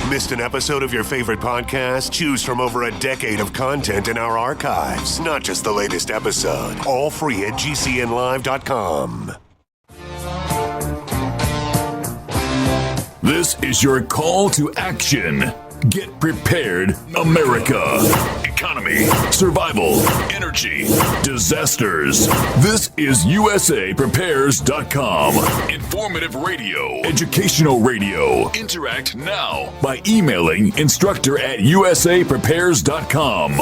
Missed an episode of your favorite podcast? Choose from over a decade of content in our archives, not just the latest episode. All free at GCNlive.com. This is your call to action. Get prepared, America. Economy, survival, energy, disasters. This is USAPrepares.com. Informative radio, educational radio. Interact now by emailing instructor@USAPrepares.com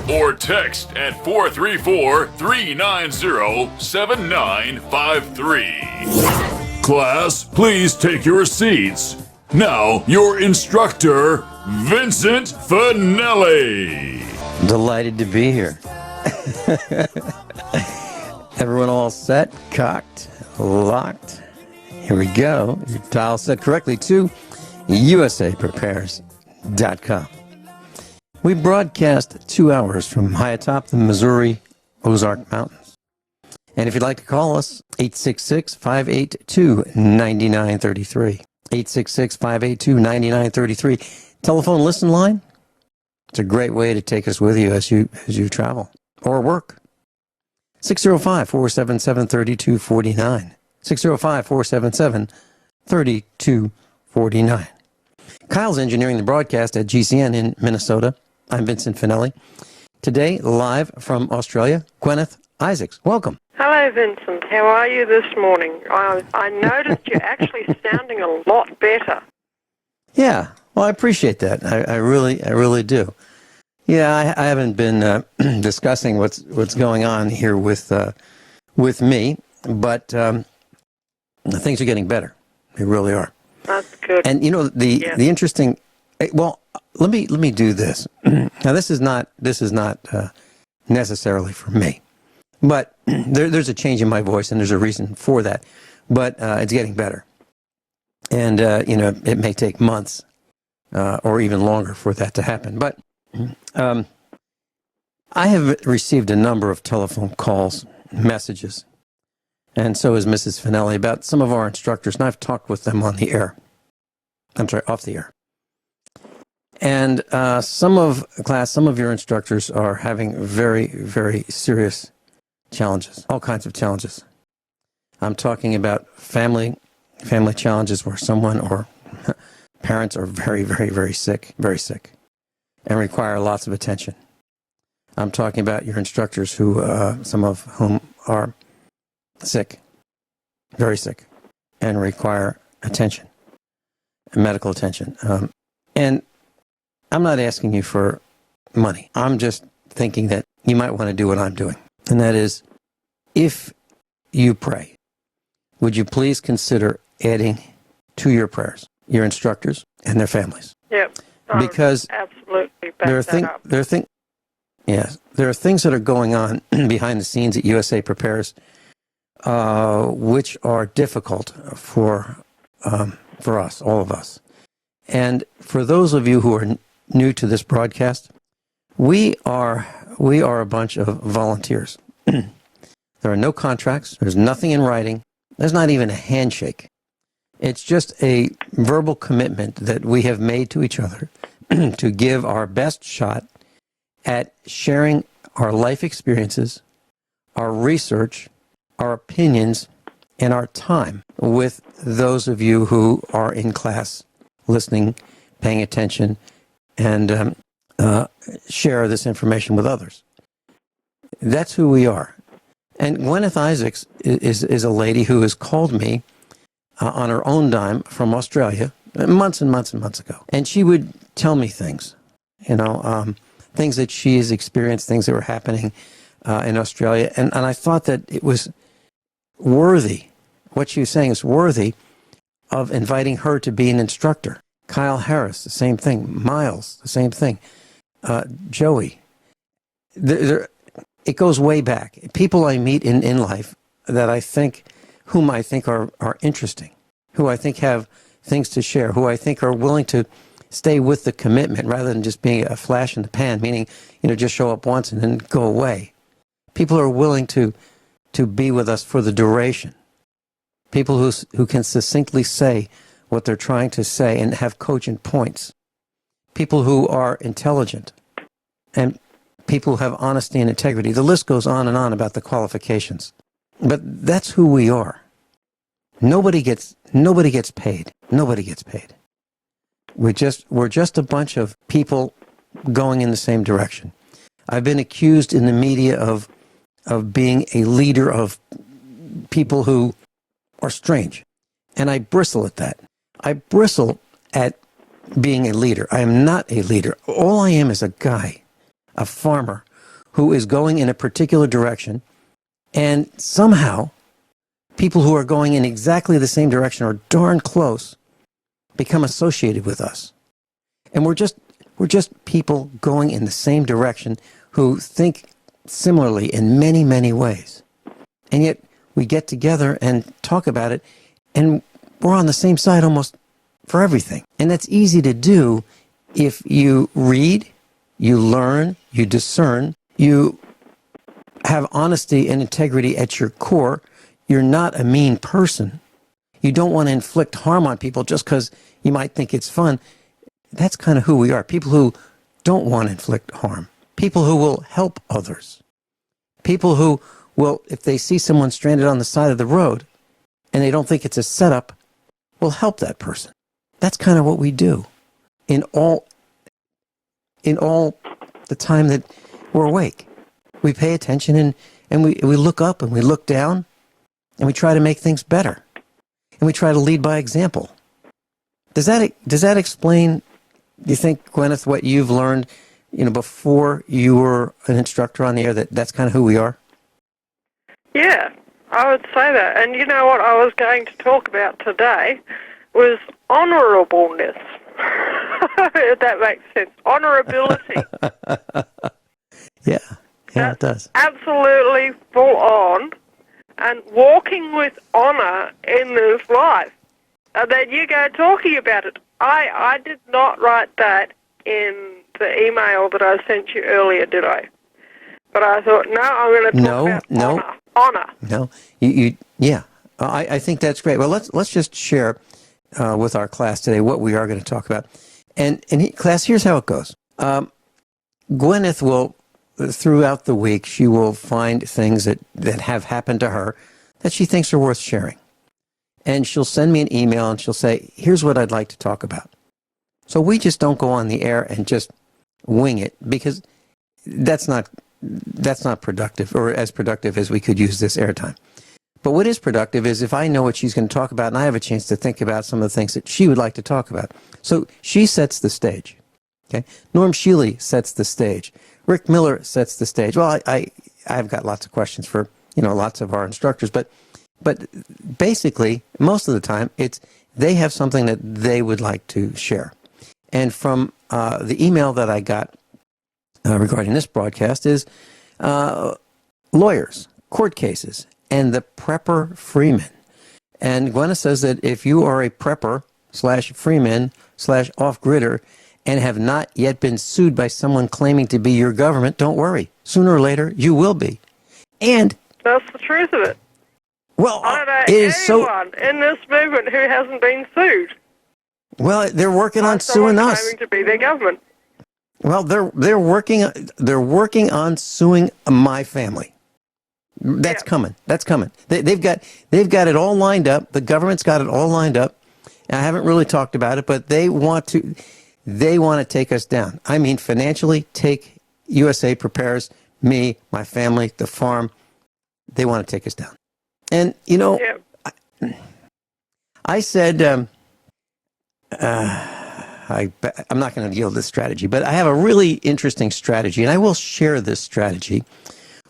or text at 434-390-7953. Class, please take your seats. Now, your instructor, Vincent Finelli. Delighted to be here. Everyone all set, cocked, locked. Here we go. Your dial set correctly to USAPrepares.com. We broadcast 2 hours from high atop the Missouri Ozark Mountains. And if you'd like to call us, 866-582-9933. 866-582-9933. Telephone listen line. It's a great way to take us with you as you travel or work. 605-477-3249. 605-477-3249. Kyle's engineering the broadcast at GCN in Minnesota. I'm Vincent Finelli. Today, live from Australia, Guineith Isaacs. Welcome. Hello, Vincent. How are you this morning? I noticed you're actually sounding a lot better. Yeah, well, I appreciate that. I really do. Yeah, I haven't been discussing what's going on here with me, but things are getting better. They really are. That's good. And you know the interesting. Well, let me do this. Now, this is not necessarily for me. But there's a change in my voice, and there's a reason for that. But it's getting better. And, it may take months or even longer for that to happen. But I have received a number of telephone calls, messages, and so has Mrs. Finelli, about some of our instructors. And I've talked with them on the air. I'm sorry, off the air. And some of your instructors are having very, very serious challenges, all kinds of challenges. I'm talking about family challenges where someone or parents are very, very, very sick, and require lots of attention. I'm talking about your instructors who, some of whom are sick, very sick, and require attention, medical attention. And I'm not asking you for money. I'm just thinking that you might want to do what I'm doing. And that is, if you pray, would you please consider adding to your prayers your instructors and their families? Yep. Because absolutely there are things that are going on behind the scenes at USA Prepares, which are difficult for us, all of us. And for those of you who are new to this broadcast, we are a bunch of volunteers. There are no contracts. There's nothing in writing. There's not even a handshake. It's just a verbal commitment that we have made to each other to give our best shot at sharing our life experiences, our research, our opinions, and our time with those of you who are in class, listening, paying attention, and share this information with others. That's who we are. And Guineith Isaacs is a lady who has called me on her own dime from Australia months and months and months ago. And she would tell me things, things that she has experienced, things that were happening in Australia. And I thought that it was worthy, what she was saying is worthy of inviting her to be an instructor. Kyle Harris, the same thing. Miles, the same thing. Joey. It goes way back. People I meet in life that whom I think are interesting, who I think have things to share, who I think are willing to stay with the commitment rather than just being a flash in the pan, meaning, just show up once and then go away. People are willing to be with us for the duration. People who can succinctly say what they're trying to say and have cogent points. people who are intelligent, and people who have honesty and integrity. The list goes on and on about the qualifications. But that's who we are. Nobody gets paid. Nobody gets paid. We're just a bunch of people going in the same direction. I've been accused in the media of being a leader of people who are strange. And I bristle at that. I bristle at being a leader. I am not a leader. All I am is a guy, a farmer, who is going in a particular direction, and somehow people who are going in exactly the same direction or darn close become associated with us. And we're just people going in the same direction who think similarly in many, many ways. And yet we get together and talk about it, and we're on the same side almost for everything. And that's easy to do if you read, you learn, you discern, you have honesty and integrity at your core. You're not a mean person. You don't want to inflict harm on people just because you might think it's fun. That's kind of who we are. People who don't want to inflict harm. People who will help others. People who will, if they see someone stranded on the side of the road and they don't think it's a setup, will help that person. That's kind of what we do in all the time that we're awake. We pay attention and we look up and we look down and we try to make things better. And we try to lead by example. Does that explain, do you think, Guineith, what you've learned, before you were an instructor on the air, that's kind of who we are? Yeah, I would say that. And you know what I was going to talk about today was honourableness. If that makes sense. Honourability. Yeah, it does. Absolutely full on. And walking with honour in this life. And then you go talking about it. I did not write that in the email that I sent you earlier, did I? But I thought, no, I'm going to talk about honour. No, yeah. I think that's great. Well, let's just share with our class today what we are going to talk about. And class, here's how it goes. Guineith will, throughout the week, she will find things that have happened to her that she thinks are worth sharing. And she'll send me an email and she'll say, here's what I'd like to talk about. So we just don't go on the air and just wing it, because that's not productive, or as productive as we could use this airtime. But what is productive is if I know what she's going to talk about and I have a chance to think about some of the things that she would like to talk about. So she sets the stage. Okay, Norm Shealy sets the stage. Rick Miller sets the stage. Well, I've got lots of questions for lots of our instructors, but basically most of the time they have something that they would like to share. And from the email that I got regarding this broadcast is lawyers, court cases, and the Prepper Freeman. And Guineith says that if you are a prepper /Freeman /off-gridder and have not yet been sued by someone claiming to be your government, don't worry. Sooner or later, you will be. And that's the truth of it. Well, I don't know it is anyone in this movement who hasn't been sued. Well, they're working on suing us. Claiming to be their government. Well, they're working on suing my family. That's coming. That's coming. They've got it all lined up. The government's got it all lined up. I haven't really talked about it, but they want to take us down. I mean, financially, take USA Prepares, me, my family, the farm. They want to take us down. And, I said, I'm not going to yield this strategy, but I have a really interesting strategy, and I will share this strategy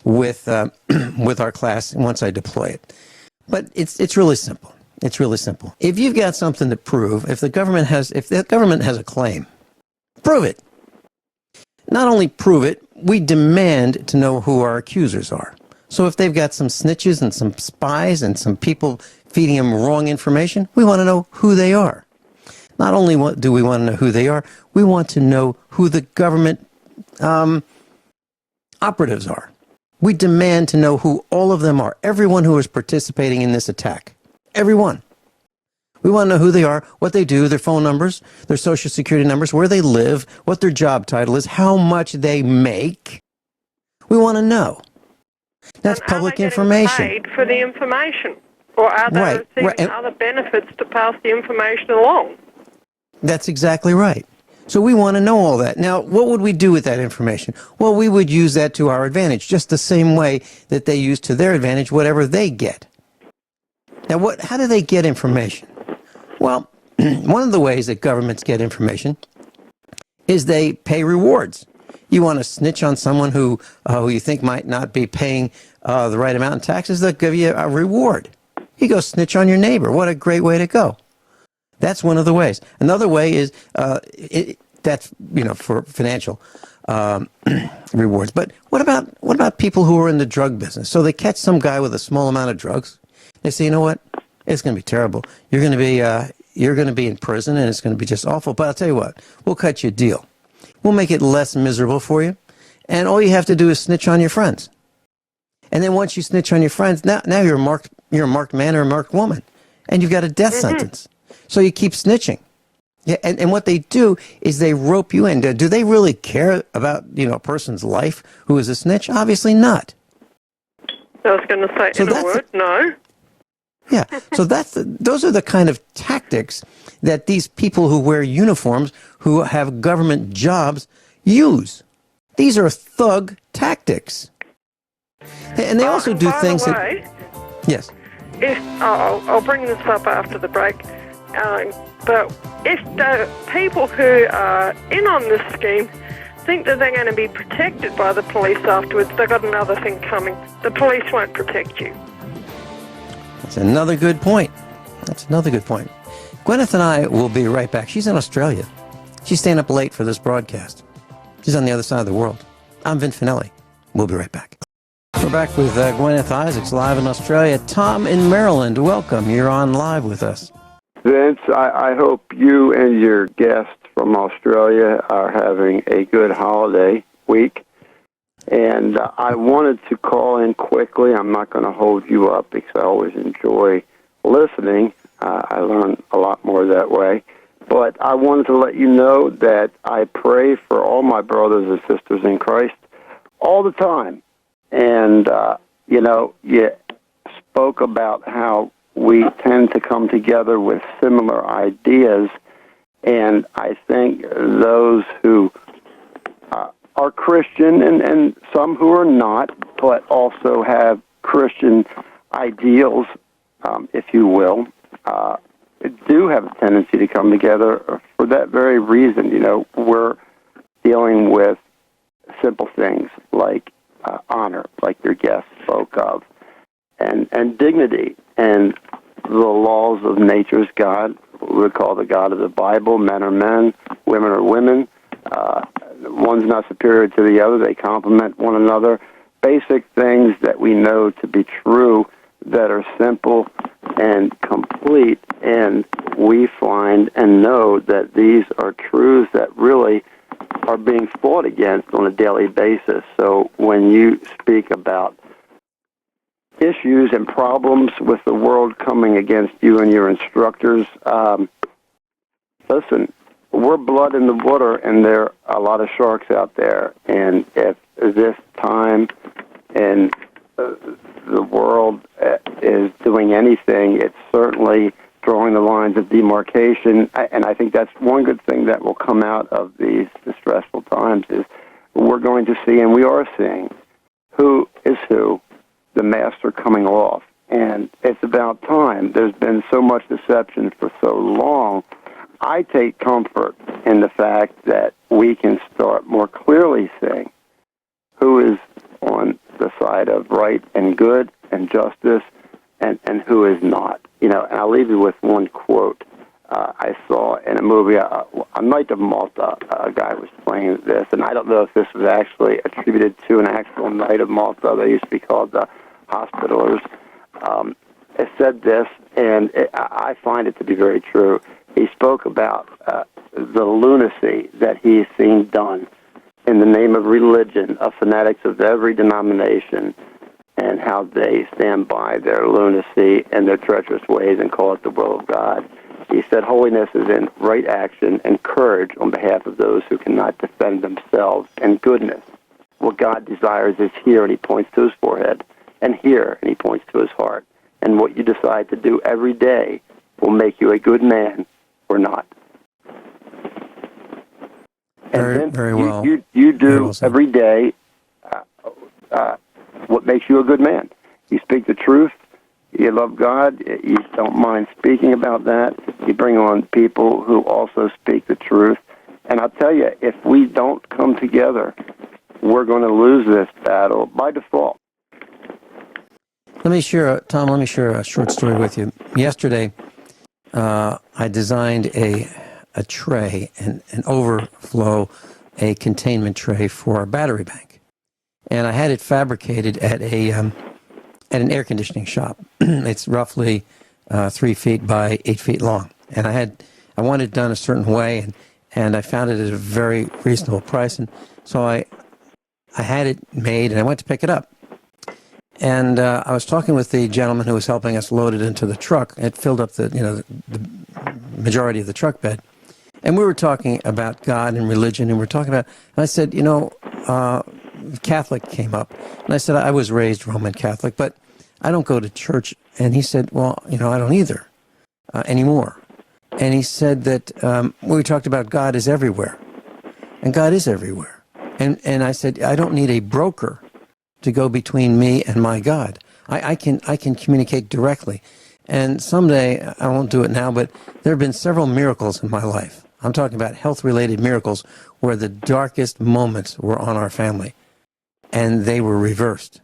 with our class once I deploy it. But it's really simple. It's really simple. If you've got something to prove, if the government has a claim, prove it. Not only prove it, we demand to know who our accusers are. So if they've got some snitches and some spies and some people feeding them wrong information, we want to know who they are. Not only do we want to know who they are, we want to know who the government operatives are. We demand to know who all of them are, everyone who is participating in this attack. Everyone. We want to know who they are, what they do, their phone numbers, their social security numbers, where they live, what their job title is, how much they make. We want to know. That's public information. Are they getting paid for the information? Or are they receiving other benefits to pass the information along? That's exactly right. So we want to know all that. Now, what would we do with that information? Well, we would use that to our advantage, just the same way that they use to their advantage whatever they get. Now, how do they get information? Well, one of the ways that governments get information is they pay rewards. You want to snitch on someone who you think might not be paying the right amount in taxes, they'll give you a reward. You go snitch on your neighbor. What a great way to go. That's one of the ways. Another way is that's for financial rewards. But what about people who are in the drug business? So they catch some guy with a small amount of drugs. They say, you know what? It's going to be terrible. You're going to be in prison, and it's going to be just awful. But I'll tell you what. We'll cut you a deal. We'll make it less miserable for you, and all you have to do is snitch on your friends. And then once you snitch on your friends, now you're a marked man or a marked woman, and you've got a death sentence. So you keep snitching. Yeah, and what they do is they rope you in. Do they really care about a person's life who is a snitch? Obviously not. I was going to say, so in a word, no. Yeah, so those are the kind of tactics that these people who wear uniforms, who have government jobs, use. These are thug tactics. And they also do things by the way, yes. I'll bring this up after the break, but if the people who are in on this scheme think that they're going to be protected by the police afterwards, they've got another thing coming. The police won't protect you. That's another good point. Guineith and I will be right back. She's in Australia. She's staying up late for this broadcast. She's on the other side of the world. I'm Vince Finelli. We'll be right back. We're back with Guineith Isaacs live in Australia. Tom in Maryland, welcome. You're on live with us. Vince, I hope you and your guest from Australia are having a good holiday week. And I wanted to call in quickly. I'm not going to hold you up because I always enjoy listening. I learn a lot more that way. But I wanted to let you know that I pray for all my brothers and sisters in Christ all the time. And, you spoke about how we tend to come together with similar ideas. And I think those who are Christian and some who are not, but also have Christian ideals, if you will, do have a tendency to come together for that very reason. We're dealing with simple things like honor, like your guest spoke of, and dignity, and the laws of nature's God. We would call the God of the Bible. Men are men, women are women. One's not superior to the other. They complement one another. Basic things that we know to be true that are simple and complete, and we find and know that these are truths that really are being fought against on a daily basis. So when you speak about issues and problems with the world coming against you and your instructors, listen, we're blood in the water, and there are a lot of sharks out there. And if this time in the world is doing anything, it's certainly drawing the lines of demarcation. And I think that's one good thing that will come out of these distressful times is we're going to see, and we are seeing, who is who, the master coming off. And it's about time. There's been so much deception for so long. I take comfort in the fact that we can start more clearly seeing who is on the side of right and good and justice and who is not. And I'll leave you with one quote I saw in a movie, A Knight of Malta. A guy was playing this, and I don't know if this was actually attributed to an actual Knight of Malta. They used to be called the Hospitallers. It said this, and I find it to be very true. He spoke about the lunacy that he's seen done in the name of religion of fanatics of every denomination, and how they stand by their lunacy and their treacherous ways and call it the will of God. He said, holiness is in right action and courage on behalf of those who cannot defend themselves, and goodness. What God desires is here, and he points to his forehead, and here, and he points to his heart. And what you decide to do every day will make you a good man or not. And Very well. You do every day what makes you a good man. You speak the truth. You love God. You don't mind speaking about that. You bring on people who also speak the truth. And I'll tell you, if we don't come together, we're going to lose this battle by default. Let me share a short story with you. Yesterday, I designed a tray, an overflow, a containment tray for a battery bank, and I had it fabricated at an air conditioning shop. It's roughly 3 feet by 8 feet long, and I wanted it done a certain way, and I found it at a very reasonable price, and so I had it made, and I went to pick it up. And I was talking with the gentleman who was helping us load it into the truck. It filled up the majority of the truck bed. And we were talking about God and religion, and and I said, Catholic came up. And I said, I was raised Roman Catholic, but I don't go to church. And he said, well, I don't either anymore. And he said that we talked about God is everywhere. And God is everywhere. And I said, I don't need a broker to go between me and my God. I can communicate directly. And someday, I won't do it now, but there have been several miracles in my life. I'm talking about health-related miracles where the darkest moments were on our family, and they were reversed.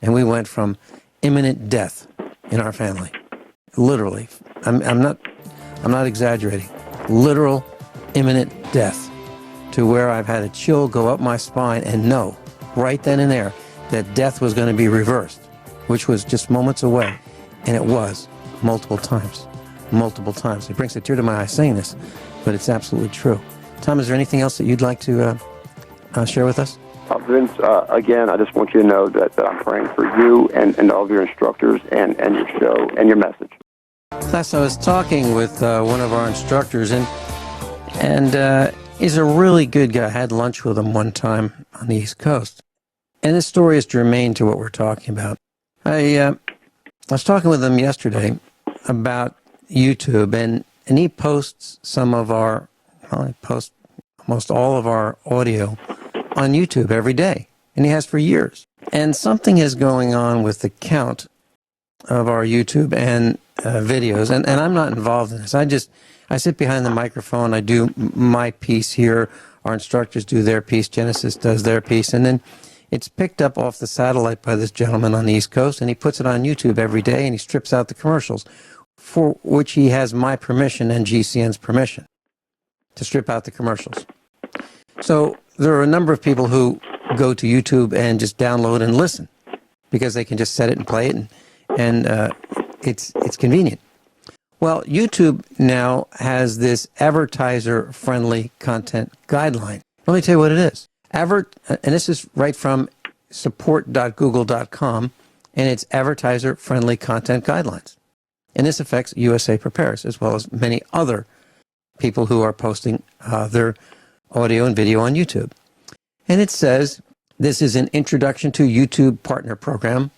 And we went from imminent death in our family, literally. I'm not exaggerating. Literal imminent death, to where I've had a chill go up my spine and know right then and there that death was going to be reversed, which was just moments away, and it was multiple times. It brings a tear to my eye saying this, but it's absolutely true. Tom, is there anything else that you'd like to share with us? Vince, again, I just want you to know that I'm praying for you and all of your instructors and your show and your message. Last, I was talking with one of our instructors, and he's a really good guy. I had lunch with him one time on the East Coast. And this story is germane to what we're talking about. I was talking with him yesterday about YouTube, and he posts he posts almost all of our audio on YouTube every day, and he has for years. And something is going on with the count of our YouTube and videos, and I'm not involved in this. I sit behind the microphone, I do my piece here, our instructors do their piece, Genesis does their piece, and then it's picked up off the satellite by this gentleman on the East Coast, and he puts it on YouTube every day, and he strips out the commercials, for which he has my permission and GCN's permission to strip out the commercials. So there are a number of people who go to YouTube and just download and listen because they can just set it and play it, and it's convenient. Well, YouTube now has this advertiser-friendly content guideline. Let me tell you what it is. And this is right from support.google.com, and it's advertiser-friendly content guidelines. And this affects USA Prepares, as well as many other people who are posting their audio and video on YouTube. And it says, this is an introduction to YouTube partner program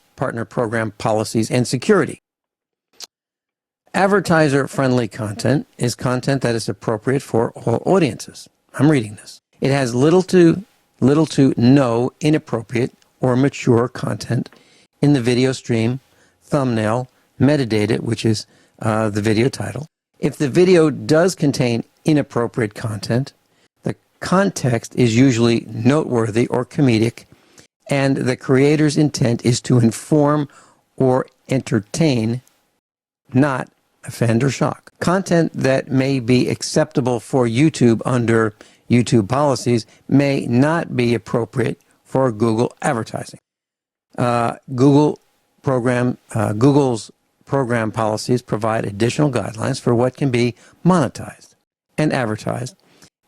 policies and security. Advertiser-friendly content is content that is appropriate for all audiences. I'm reading this. It has little to no inappropriate or mature content in the video stream, thumbnail, metadata, which is the video title. If the video does contain inappropriate content, the context is usually noteworthy or comedic, and the creator's intent is to inform or entertain, not offend or shock. Content that may be acceptable for YouTube under YouTube policies may not be appropriate for Google advertising. Google's program policies provide additional guidelines for what can be monetized and advertised,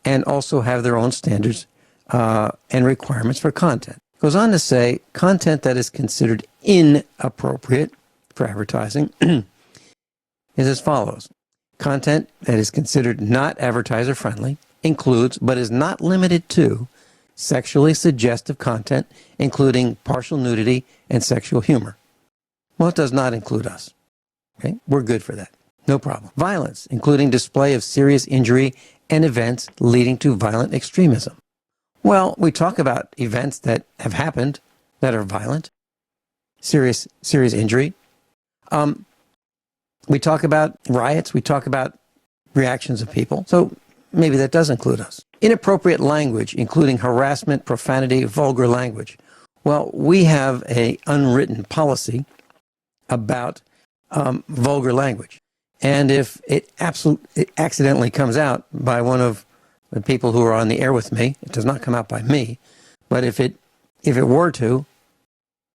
and also have their own standards and requirements for content. It goes on to say, content that is considered inappropriate for advertising is as follows. Content that is considered not advertiser friendly includes, but is not limited to, sexually suggestive content, including partial nudity and sexual humor. Well, it does not include us. Okay? We're good for that. No problem. Violence, including display of serious injury and events leading to violent extremism. Well, we talk about events that have happened that are violent, serious injury. We talk about riots. We talk about reactions of people. So maybe that does include us. Inappropriate language, including harassment, profanity, vulgar language. Well, we have an unwritten policy about vulgar language. And if it accidentally comes out by one of the people who are on the air with me, it does not come out by me, but if it were to,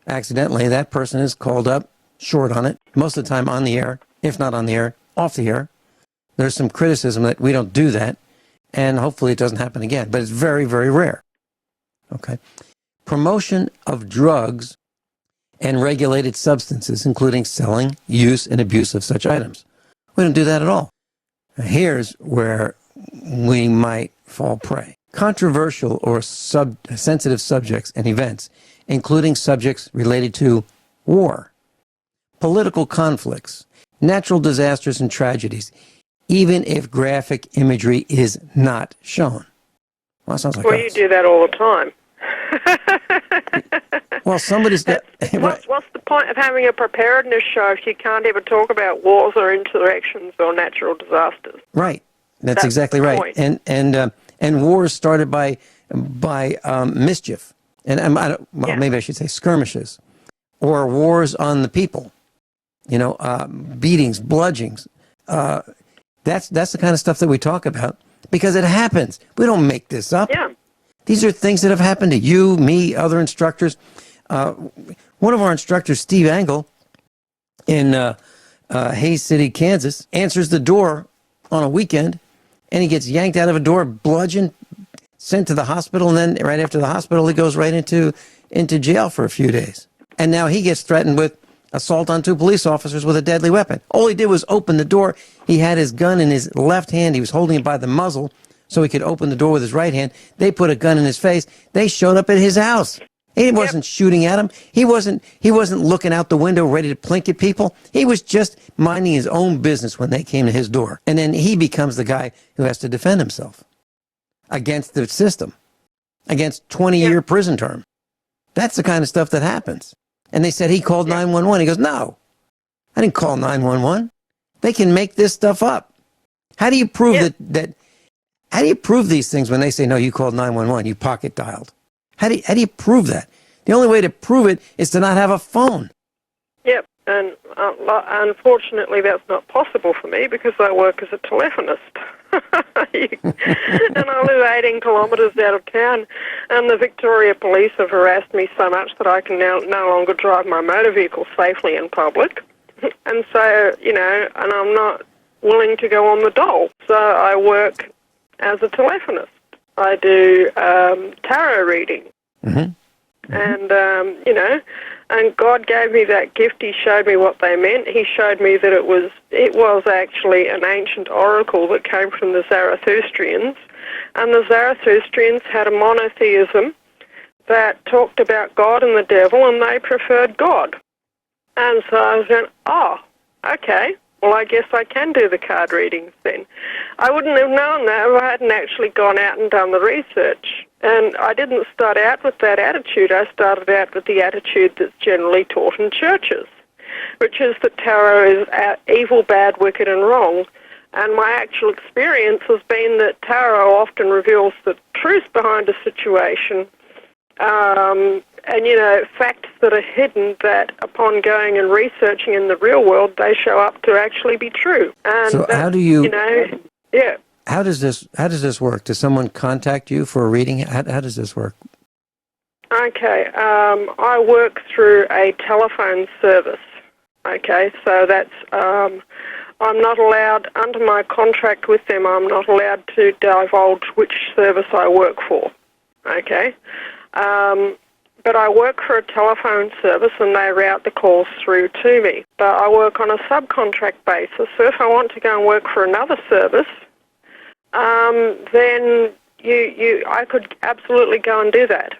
accidentally, that person is called up short on it, most of the time on the air, if not on the air, off the air. There's some criticism that we don't do that, and hopefully it doesn't happen again, but it's very, very rare. Okay. Promotion of drugs and regulated substances, including selling, use, and abuse of such items. We don't do that at all. Here's where we might fall prey. Controversial or sensitive subjects and events, including subjects related to war, political conflicts, natural disasters and tragedies, even if graphic imagery is not shown. Well, that sounds like us. You do that all the time. Well, somebody's got... What's the point of having a preparedness show if you can't ever talk about wars or insurrections or natural disasters? Right. That's exactly right. Point. And wars started by mischief, and maybe I should say skirmishes, or wars on the people. You know, beatings, bludgeonings. That's the kind of stuff that we talk about because it happens. We don't make this up. Yeah. These are things that have happened to you, me, other instructors. One of our instructors, Steve Angle, in Hays City, Kansas, answers the door on a weekend, and he gets yanked out of a door, bludgeoned, sent to the hospital, and then right after the hospital, he goes right into jail for a few days. And now he gets threatened with assault on 2 police officers with a deadly weapon. All he did was open the door. He had his gun in his left hand. He was holding it by the muzzle so he could open the door with his right hand. They put a gun in his face. They showed up at his house. He wasn't shooting at him. He wasn't looking out the window ready to plink at people. He was just minding his own business when they came to his door. And then he becomes the guy who has to defend himself against the system, against 20-year prison term. That's the kind of stuff that happens. And they said he called 911. He goes, no, I didn't call 911. They can make this stuff up. How do you prove that? How do you prove these things when they say, no, you called 911, you pocket dialed? How do you prove that? The only way to prove it is to not have a phone. Yep, and unfortunately that's not possible for me because I work as a telephonist. And I live 18 kilometres out of town, and the Victoria Police have harassed me so much that I can now no longer drive my motor vehicle safely in public. And so, and I'm not willing to go on the dole. So I work as a telephonist. I do tarot reading. Mm-hmm. And, and God gave me that gift. He showed me what they meant. He showed me that it was actually an ancient oracle that came from the Zarathustrians. And the Zarathustrians had a monotheism that talked about God and the devil, and they preferred God. And so I was going, oh, okay. Well, I guess I can do the card readings then. I wouldn't have known that if I hadn't actually gone out and done the research. And I didn't start out with that attitude. I started out with the attitude that's generally taught in churches, which is that tarot is evil, bad, wicked, and wrong. And my actual experience has been that tarot often reveals the truth behind a situation, and, facts that are hidden that upon going and researching in the real world, they show up to actually be true. And so how do you... yeah. How does this work? Does someone contact you for a reading? How does this work? Okay. I work through a telephone service. Okay, so that's... I'm not allowed, under my contract with them, I'm not allowed to divulge which service I work for. Okay? but I work for a telephone service and they route the calls through to me. But I work on a subcontract basis, so if I want to go and work for another service, then I could absolutely go and do that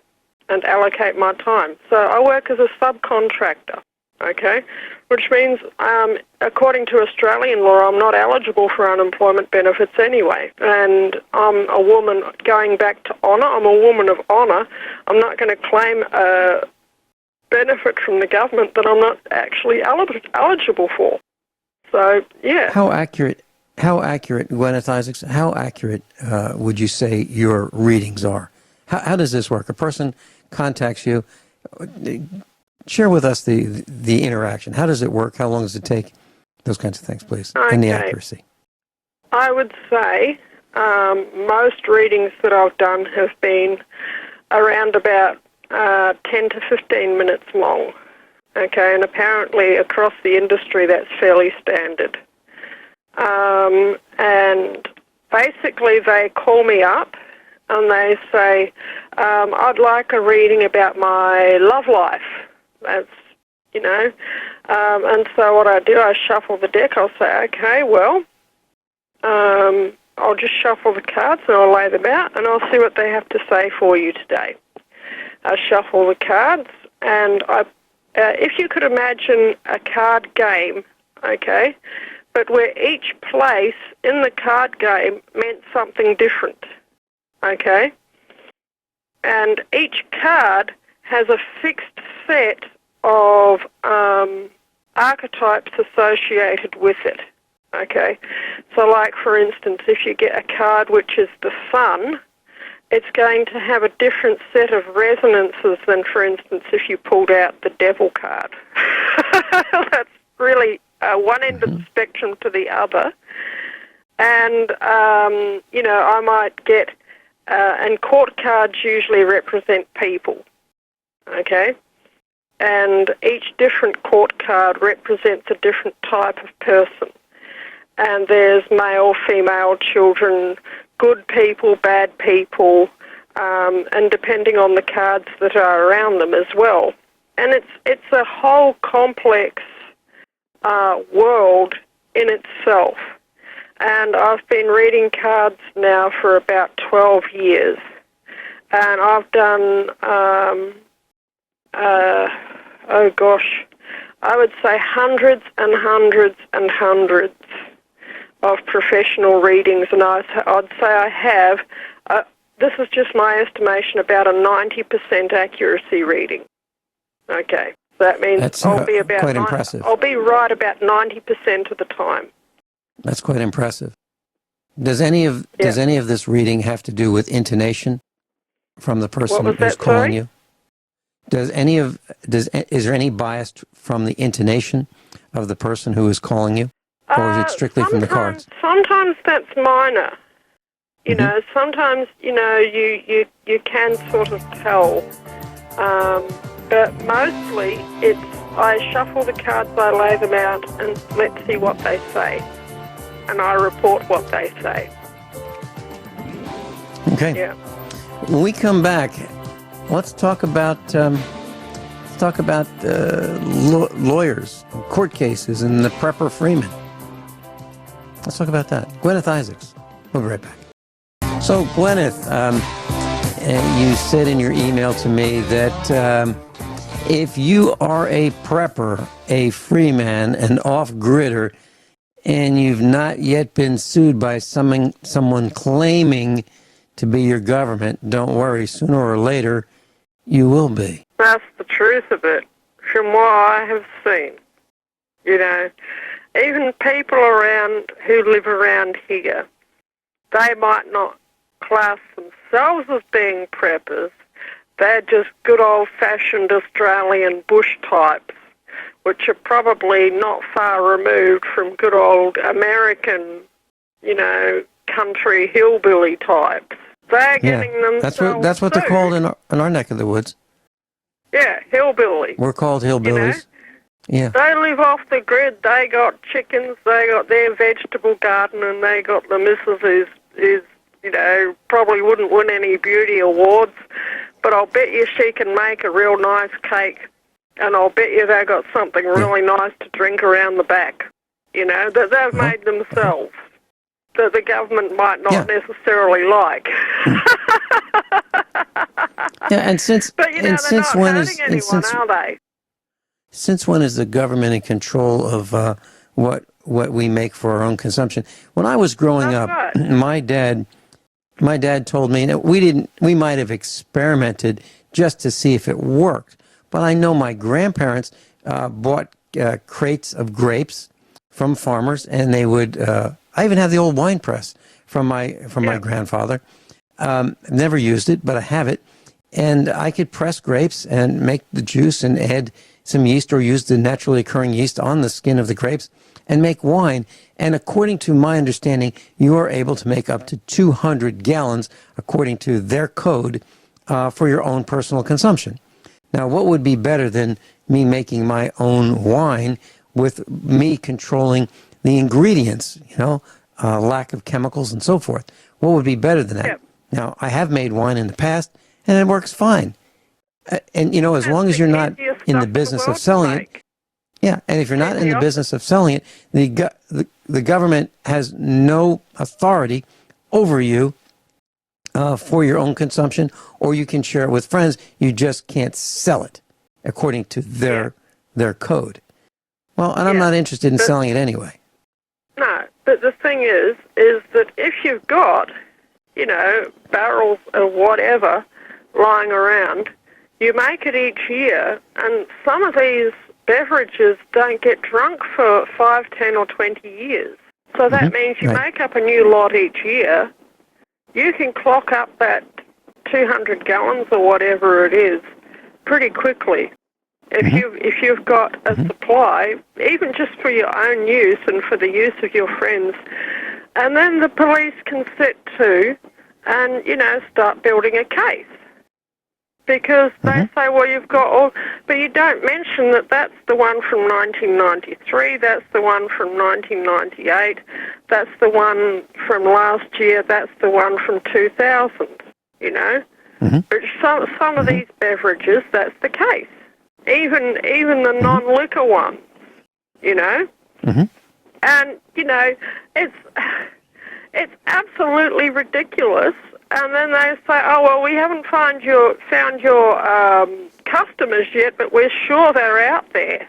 and allocate my time. So I work as a subcontractor, okay, which means according to Australian law, I'm not eligible for unemployment benefits anyway. And I'm a woman going back to honour. I'm a woman of honour. I'm not going to claim a benefit from the government that I'm not actually eligible for. So, yeah. How accurate, Guineith Isaacs, how accurate would you say your readings are? How does this work? A person contacts you. Share with us the interaction. How does it work? How long does it take? Those kinds of things, please. Okay. And the accuracy. I would say most readings that I've done have been around about 10 to 15 minutes long. Okay, and apparently across the industry that's fairly standard. And basically they call me up and they say, I'd like a reading about my love life. That's, and so what I do, I shuffle the deck. I'll say, okay, well, I'll just shuffle the cards and I'll lay them out and I'll see what they have to say for you today. I shuffle the cards and if you could imagine a card game, okay, but where each place in the card game meant something different, okay, and each card has a fixed set of archetypes associated with it, okay? So like, for instance, if you get a card which is the sun, it's going to have a different set of resonances than, for instance, if you pulled out the devil card. That's really one end of the spectrum to the other. And, I might get, and court cards usually represent people, okay? And each different court card represents a different type of person. And there's male, female, children, good people, bad people, and depending on the cards that are around them as well. And it's a whole complex world in itself. And I've been reading cards now for about 12 years. And I've done, I would say hundreds and hundreds and hundreds of professional readings. And I'd say I have, this is just my estimation, about a 90% accuracy reading. Okay. So that means I'll be about quite impressive. I'll be right about 90% of the time. That's quite impressive. Does any of this reading have to do with intonation from the person who's calling you? Is there any bias from the intonation of the person who is calling you, or is it strictly from the cards? Sometimes that's minor. You know, sometimes you can sort of tell, but mostly it's I shuffle the cards, I lay them out, and let's see what they say. And I report what they say. Okay. Yeah. When we come back, let's talk about lawyers, court cases, and the Prepper Freeman. Let's talk about that. Guineith Isaacs. We'll be right back. So, Guineith, you said in your email to me that if you are a prepper, a freeman, an off-gridder, and you've not yet been sued by someone claiming to be your government, don't worry, sooner or later, you will be. That's the truth of it, from what I have seen. Even people around who live around here, they might not class themselves as being preppers. They're just good old-fashioned Australian bush types, which are probably not far removed from good old American, country hillbilly types. They're getting themselves that's what they're called in our neck of the woods. Yeah, hillbilly. We're called hillbillies. Yeah. They live off the grid. They got chickens. They got their vegetable garden, and they got the missus who's probably wouldn't win any beauty awards, but I'll bet you she can make a real nice cake, and I'll bet you they've got something really nice to drink around the back, you know, that they've made themselves, that the government might not necessarily like. And since but, you know, and they're since not when hurting is anyone, are they? Since when is the government in control of what we make for our own consumption? When I was growing up, my dad told me that we might have experimented just to see if it worked, but I know my grandparents bought crates of grapes from farmers, and they would. I even have the old wine press from my grandfather. Never used it, but I have it, and I could press grapes and make the juice and add some yeast or use the naturally occurring yeast on the skin of the grapes and make wine. And according to my understanding, you are able to make up to 200 gallons, according to their code, for your own personal consumption. Now, what would be better than me making my own wine with me controlling the ingredients, you know, lack of chemicals and so forth? What would be better than that? Yep. Now, I have made wine in the past, and it works fine. And, you know, as long as you're not in the business of selling it. Yeah, and if you're not in the business of selling it, the government has no authority over you for your own consumption, or you can share it with friends. You just can't sell it according to their code. Well, and I'm not interested in selling it anyway. No, but the thing is that if you've got, you know, barrels of whatever lying around, you make it each year, and some of these beverages don't get drunk for 5, 10 or 20 years. So that means you make up a new lot each year. You can clock up that 200 gallons or whatever it is pretty quickly. If you've got a supply, even just for your own use and for the use of your friends, and then the police can sit to and, you know, start building a case. Because they say, well, you've got all, but you don't mention that that's the one from 1993, that's the one from 1998, that's the one from last year, that's the one from 2000, you know. But some of these beverages, that's the case. Even the non-liquor ones, you know. And, you know, it's absolutely ridiculous. And then they say, oh, well, we haven't found your customers yet, but we're sure they're out there.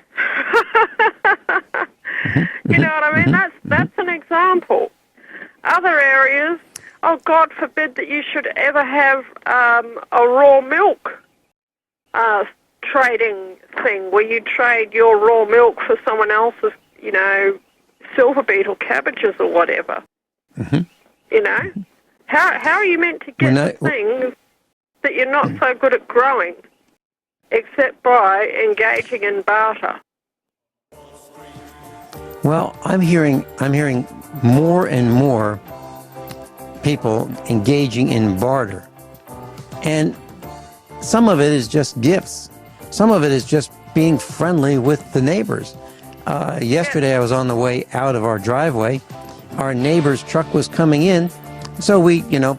You know what I mean? That's an example. Other areas, oh, God forbid that you should ever have a raw milk trading thing where you trade your raw milk for someone else's, you know, silver beetle cabbages or whatever. You know? How are you meant to get things that you're not so good at growing except by engaging in barter? Well, I'm hearing more and more people engaging in barter. And some of it is just gifts. Some of it is just being friendly with the neighbors. Yesterday I was on the way out of our driveway. Our neighbor's truck was coming in. So we, you know,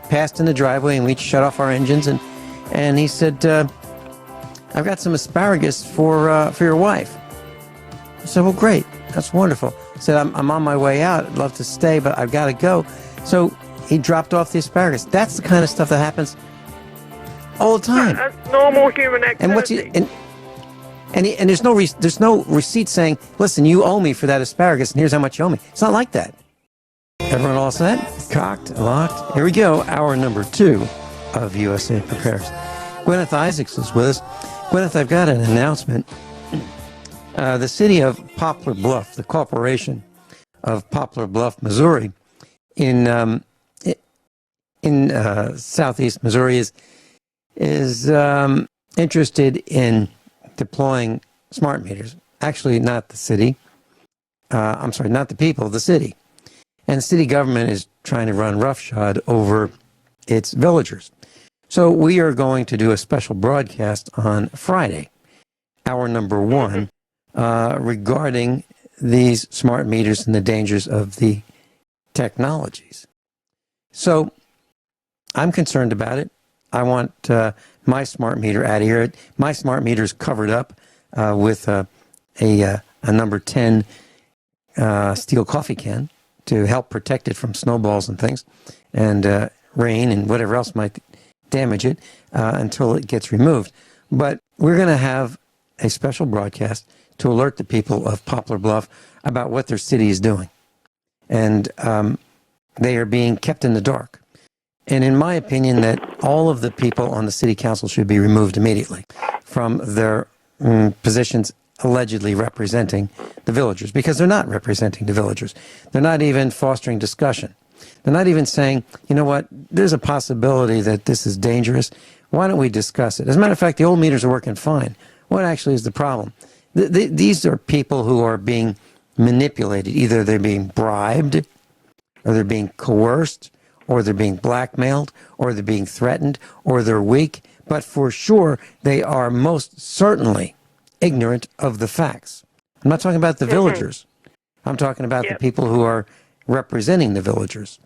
passed in the driveway and we shut off our engines, and he said, I've got some asparagus for your wife. I said, well, great. That's wonderful. I said, I'm on my way out. I'd love to stay, but I've got to go. So he dropped off the asparagus. That's the kind of stuff that happens all the time. That's normal human activity. And what's he, and there's no receipt saying, listen, you owe me for that asparagus, and here's how much you owe me. It's not like that. Everyone all set? Cocked, locked. Here we go. Hour number 2 of USA Prepares. Guineith Isaacs is with us. Guineith, I've got an announcement. The city of Poplar Bluff, the corporation of Poplar Bluff, Missouri, in southeast Missouri, is interested in deploying smart meters. Actually, not the city. I'm sorry, not the people, the city. And the city government is trying to run roughshod over its villagers. So we are going to do a special broadcast on Friday, hour number 1, regarding these smart meters and the dangers of the technologies. So I'm concerned about it. I want my smart meter out of here. My smart meter is covered up with a number 10 steel coffee can to help protect it from snowballs and things, and rain and whatever else might damage it until it gets removed. But we're going to have a special broadcast to alert the people of Poplar Bluff about what their city is doing. And they are being kept in the dark. And in my opinion, that all of the people on the city council should be removed immediately from their positions allegedly representing the villagers, because they're not representing the villagers. They're not even fostering discussion. They're not even saying, you know what, there's a possibility that this is dangerous. Why don't we discuss it? As a matter of fact, the old meters are working fine. What actually is the problem? These are people who are being manipulated. Either they're being bribed, or they're being coerced, or they're being blackmailed, or they're being threatened, or they're weak. But for sure, they are most certainly ignorant of the facts. I'm not talking about the villagers. I'm talking about the people who are representing the villagers,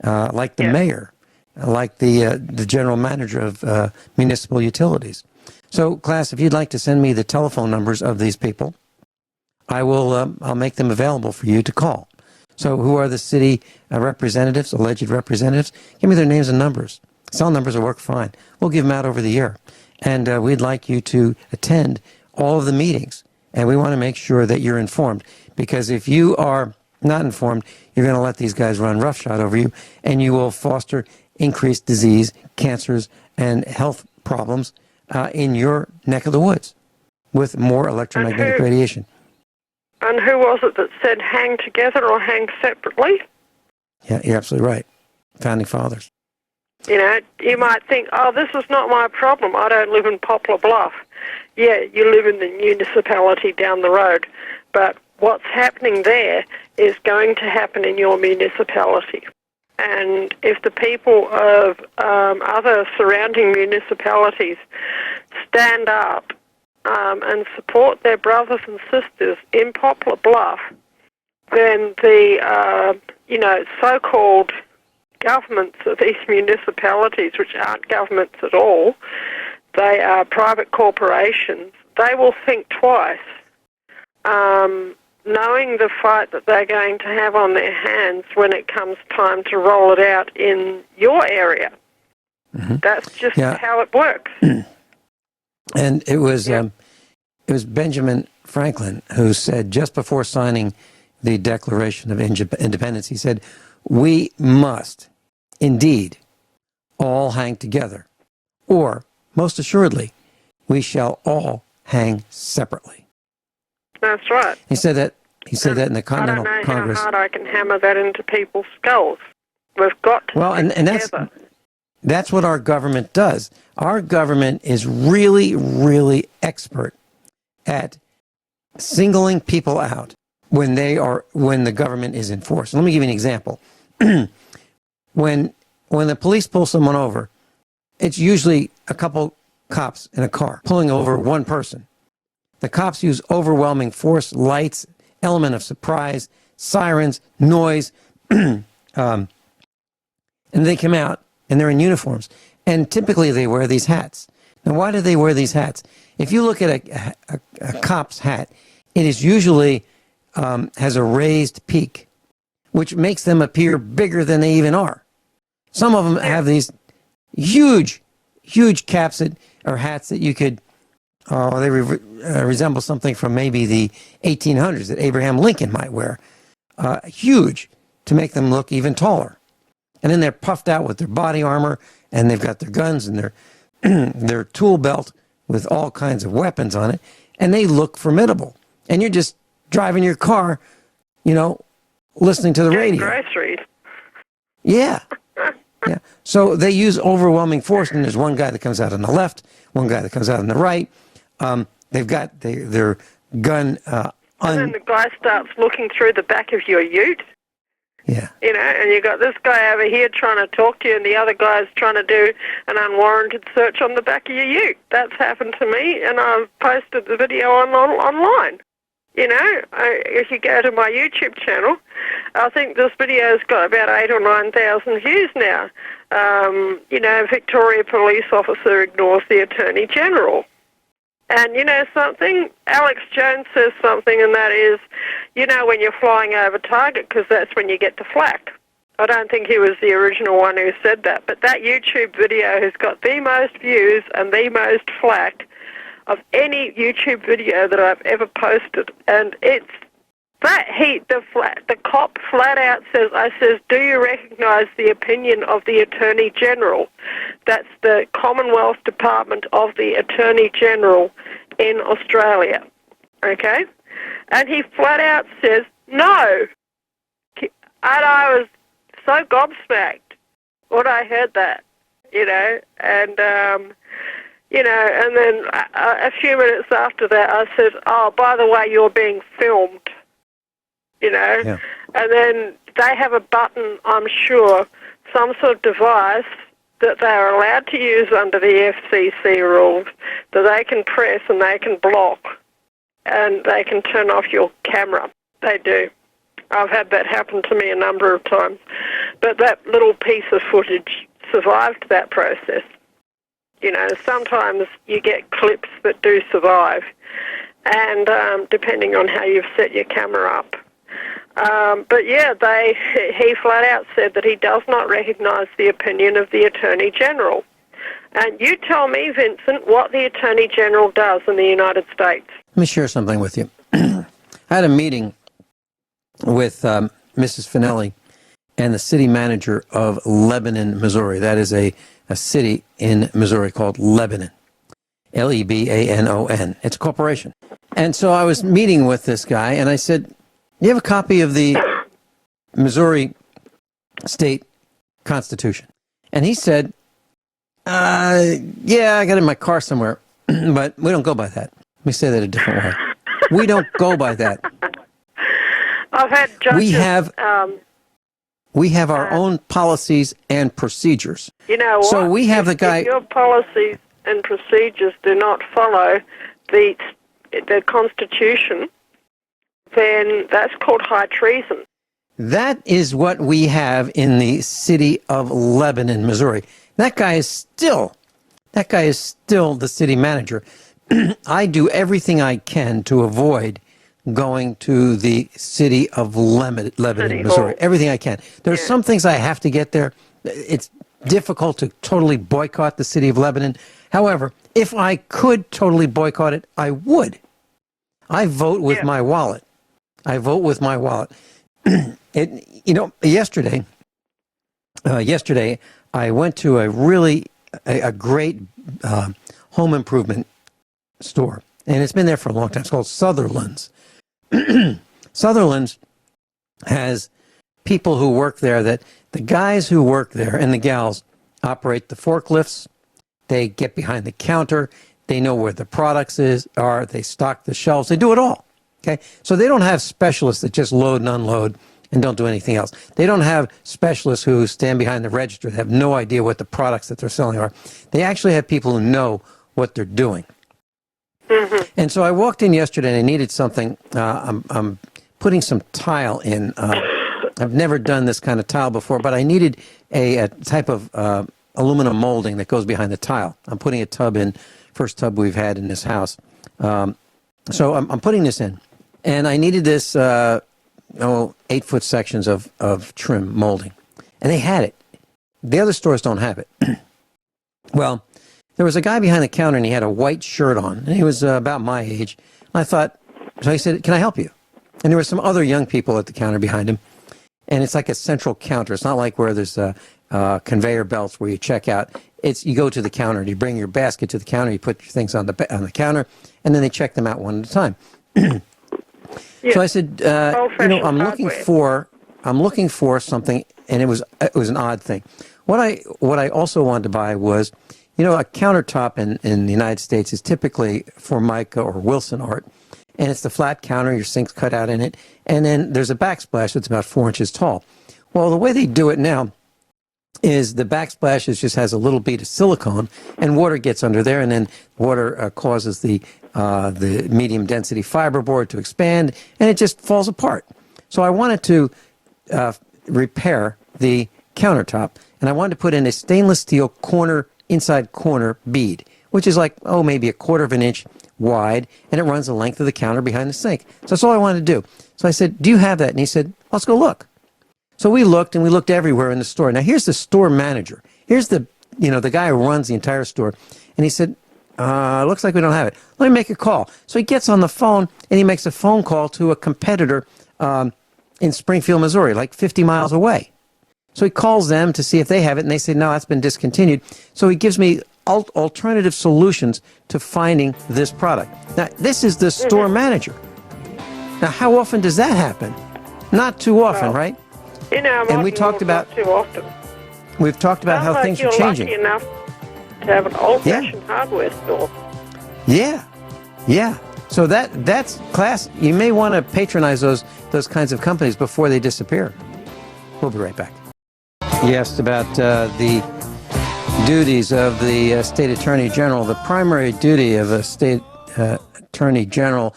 like the mayor, like the general manager of municipal utilities. So, class, if you'd like to send me the telephone numbers of these people, I will. I'll make them available for you to call. So, who are the city representatives, alleged representatives? Give me their names and numbers. Cell numbers will work fine. We'll give them out over the air, and we'd like you to attend all of the meetings. And we want to make sure that you're informed, because if you are not informed, you're going to let these guys run roughshod over you, and you will foster increased disease, cancers, and health problems in your neck of the woods with more electromagnetic radiation. And who was it that said hang together or hang separately? Yeah, you're absolutely right. Founding fathers. You know, you might think, oh, this is not my problem. I don't live in Poplar Bluff. Yeah, you live in the municipality down the road. But what's happening there is going to happen in your municipality. And if the people of other surrounding municipalities stand up and support their brothers and sisters in Poplar Bluff, then the, so-called governments of these municipalities, which aren't governments at all, they are private corporations, they will think twice, knowing the fight that they're going to have on their hands when it comes time to roll it out in your area. Mm-hmm. That's just how it works. And it was Benjamin Franklin who said, just before signing the Declaration of Independence, he said, "We must indeed all hang together, or most assuredly, we shall all hang separately." That's right. He said that in the Continental Congress. I don't know how hard I can hammer that into people's skulls. We've got to and that's what our government does. Our government is really, really expert at singling people out when the government is in force. Let me give you an example. When the police pull someone over, it's usually a couple cops in a car pulling over one person. The cops use overwhelming force, lights, element of surprise, sirens, noise, and they come out and they're in uniforms. And typically they wear these hats. Now, why do they wear these hats? If you look at a cop's hat, it is usually has a raised peak, which makes them appear bigger than they even are. Some of them have these huge caps or hats that you could, they resemble something from maybe the 1800s that Abraham Lincoln might wear. Huge, to make them look even taller. And then they're puffed out with their body armor, and they've got their guns and their tool belt with all kinds of weapons on it, and they look formidable. And you're just driving your car, listening to the radio. Groceries. Yeah. Yeah. So they use overwhelming force, and there's one guy that comes out on the left, one guy that comes out on the right. They've got their gun. And then the guy starts looking through the back of your ute. Yeah. And you got this guy over here trying to talk to you, and the other guy's trying to do an unwarranted search on the back of your ute. That's happened to me, and I've posted the video online. If you go to my YouTube channel, I think this video's got about 8,000 or 9,000 views now. Victoria police officer ignores the Attorney General. And something? Alex Jones says something, and that is, when you're flying over target, because that's when you get the flak. I don't think he was the original one who said that, but that YouTube video has got the most views and the most flak of any YouTube video that I've ever posted. And it's that the cop flat out says, do you recognize the opinion of the Attorney General? That's the Commonwealth Department of the Attorney General in Australia. Okay? And he flat out says, no. And I was so gobsmacked when I heard that, and then a few minutes after that I said, oh, by the way, you're being filmed. Yeah. And then they have a button, I'm sure, some sort of device that they are allowed to use under the FCC rules that they can press and they can block and they can turn off your camera. They do. I've had that happen to me a number of times. But that little piece of footage survived that process. Sometimes you get clips that do survive, and depending on how you've set your camera up. But yeah, he flat out said that he does not recognise the opinion of the Attorney General. And you tell me, Vincent, what the Attorney General does in the United States. Let me share something with you. I had a meeting with Mrs. Finelli and the city manager of Lebanon, Missouri. That is a city in Missouri called Lebanon. Lebanon. It's a corporation. And so I was meeting with this guy, and I said, you have a copy of the Missouri State Constitution? And he said, yeah, I got it in my car somewhere, but we don't go by that. Let me say that a different way. We don't go by that. I've had judges... We have our own policies and procedures. You know what? So we have the guy... If your policies and procedures do not follow the Constitution, then that's called high treason. That is what we have in the city of Lebanon, Missouri. That guy is still the city manager. I do everything I can to avoid going to the city of Lebanon, Missouri. Everything I can. There's some things I have to get there. It's difficult to totally boycott the city of Lebanon. However, if I could totally boycott it, I would. I vote with my wallet. I vote with my wallet. Yesterday I went to a great home improvement store, and it's been there for a long time. It's called Sutherland's. Sutherland's has people who work there that the guys who work there and the gals operate the forklifts. They get behind the counter. They know where the products are. They stock the shelves. They do it all. Okay, so they don't have specialists that just load and unload and don't do anything else. They don't have specialists who stand behind the register that have no idea what the products that they're selling are. They actually have people who know what they're doing. Mm-hmm. And so I walked in yesterday and I needed something. I'm putting some tile in. I've never done this kind of tile before, but I needed a type of aluminum molding that goes behind the tile. I'm putting a tub in, first tub we've had in this house. So I'm putting this in. And I needed this 8-foot sections of trim molding. And they had it. The other stores don't have it. Well, there was a guy behind the counter and he had a white shirt on. And he was about my age. I thought, so I said, can I help you? And there were some other young people at the counter behind him. And it's like a central counter. It's not like where there's conveyor belts where you check out. You go to the counter and you bring your basket to the counter. You put your things on the counter, and then they check them out one at a time. So I said, I'm looking for something, and it was an odd thing. What I also wanted to buy was, a countertop in the United States is typically Formica or Wilson art, and it's the flat counter. Your sink's cut out in it, and then there's a backsplash that's about 4 inches tall. Well, the way they do it now is the backsplash just has a little bead of silicone, and water gets under there, and then water causes the the medium density fiberboard to expand, and it just falls apart. So I wanted to repair the countertop, and I wanted to put in a stainless steel inside corner bead, which is like, maybe a 1/4 of an inch wide, and it runs the length of the counter behind the sink. So that's all I wanted to do. So I said, do you have that? And he said, let's go look. So we looked, and we looked everywhere in the store. Now here's the store manager. Here's the guy who runs the entire store. And he said, looks like we don't have it. Let me make a call. So he gets on the phone, and he makes a phone call to a competitor in Springfield, Missouri, like 50 miles away. So he calls them to see if they have it, and they say, no, that's been discontinued. So he gives me alternative solutions to finding this product. Now, this is the store manager. Now, how often does that happen? Not too often, right? And we talked about too often. We've talked about how things are changing. You're lucky enough to have an old-fashioned hardware store. Yeah. So that's class. You may want to patronize those kinds of companies before they disappear. We'll be right back. You asked about the duties of the state attorney general. The primary duty of a state attorney general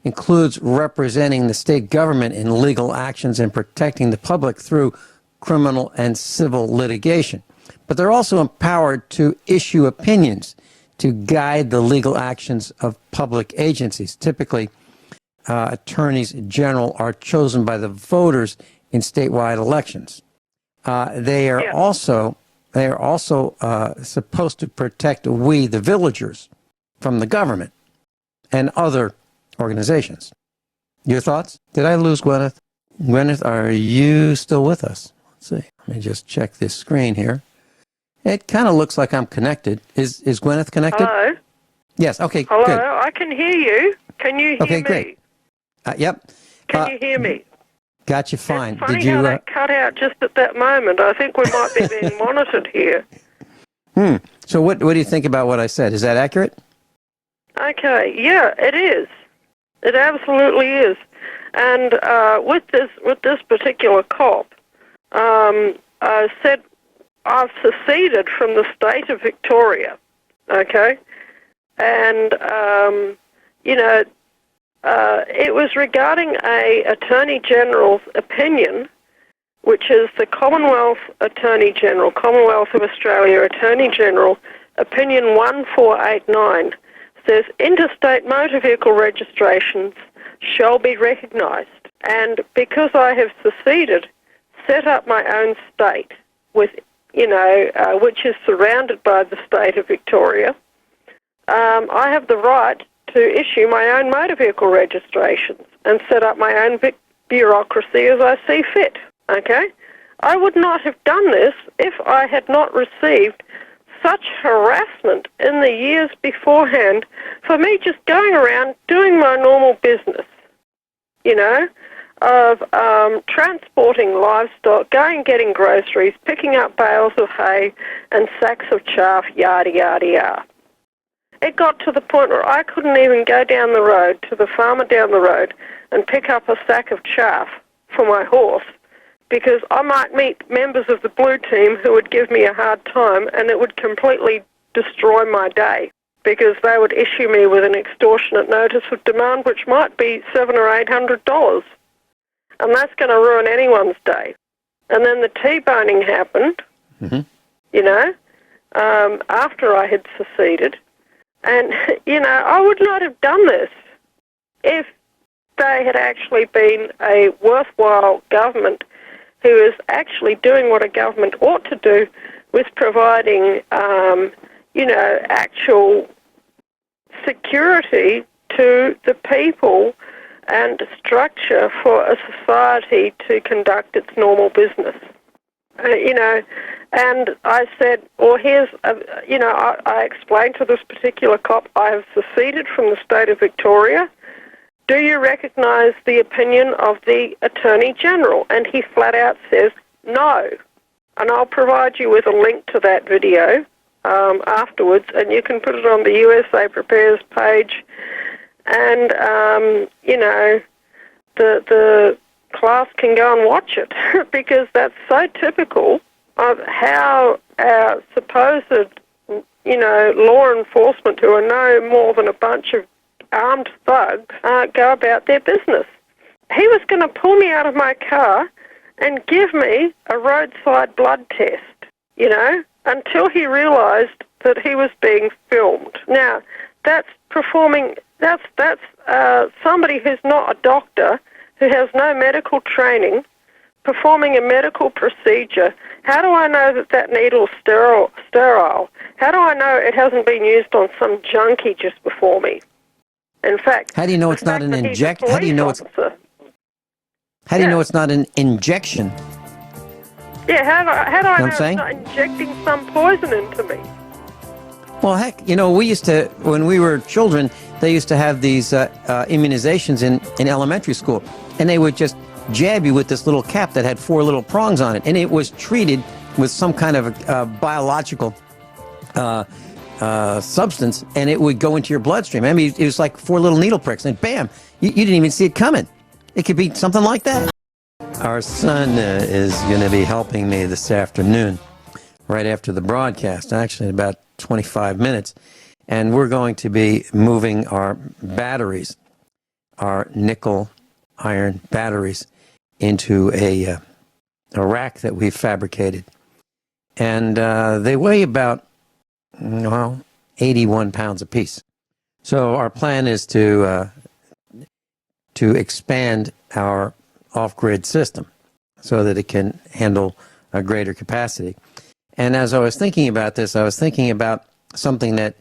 includes representing the state government in legal actions and protecting the public through criminal and civil litigation. But they're also empowered to issue opinions to guide the legal actions of public agencies. Typically, attorneys general are chosen by the voters in statewide elections. They are also supposed to protect we, the villagers, from the government and other organizations. Your thoughts? Did I lose Guineith? Guineith, are you still with us? Let's see. Let me just check this screen here. It kind of looks like I'm connected. Is Guineith connected? Hello? Yes, okay, Hello, good. I can hear you. Can you hear me? Okay, great. Yep. Can you hear me? Got you fine. It's funny how that cut out just at that moment. I think we might be being monitored here. So what do you think about what I said? Is that accurate? Okay, yeah, it is. It absolutely is. And with this particular cop, I said I've seceded from the state of Victoria, okay? And, it was regarding a Attorney General's opinion, which is the Commonwealth Attorney General, Commonwealth of Australia Attorney General, Opinion 1489, says interstate motor vehicle registrations shall be recognised. And because I have seceded, set up my own state with, which is surrounded by the state of Victoria, I have the right to issue my own motor vehicle registrations and set up my own bureaucracy as I see fit, okay? I would not have done this if I had not received such harassment in the years beforehand for me just going around doing my normal business, of transporting livestock, going and getting groceries, picking up bales of hay and sacks of chaff, yada, yada, yada. It got to the point where I couldn't even go down the road to the farmer down the road and pick up a sack of chaff for my horse because I might meet members of the blue team who would give me a hard time and it would completely destroy my day because they would issue me with an extortionate notice of demand which might be $700 or $800. And that's going to ruin anyone's day. And then the T-boning happened, after I had seceded. And, I would not have done this if they had actually been a worthwhile government who is actually doing what a government ought to do with providing, actual security to the people and structure for a society to conduct its normal business. And I said, I explained to this particular cop, I have seceded from the state of Victoria. Do you recognise the opinion of the Attorney General? And he flat out says, no. And I'll provide you with a link to that video afterwards, and you can put it on the USA Prepares page. And, the class can go and watch it because that's so typical of how our supposed, law enforcement who are no more than a bunch of armed thugs go about their business. He was going to pull me out of my car and give me a roadside blood test, until he realised that he was being filmed. Now, that's somebody who's not a doctor, who has no medical training, performing a medical procedure. How do I know that needle's sterile? How do I know it hasn't been used on some junkie just before me? In fact, how do you know it's not an injection? How do you know it's? How do you know it's not an injection? Yeah, how do I know it's not injecting some poison into me? Well, heck, we used to, when we were children, they used to have these immunizations in elementary school, and they would just jab you with this little cap that had 4 little prongs on it, and it was treated with some kind of biological substance, and it would go into your bloodstream. I mean, it was like 4 little needle pricks, and bam, you didn't even see it coming. It could be something like that. Our son is going to be helping me this afternoon, right after the broadcast, actually in about 25 minutes, and we're going to be moving our batteries, our nickel iron batteries, into a rack that we've fabricated. And they weigh about, 81 pounds apiece. So our plan is to expand our off-grid system so that it can handle a greater capacity. And as I was thinking about this, I was thinking about something that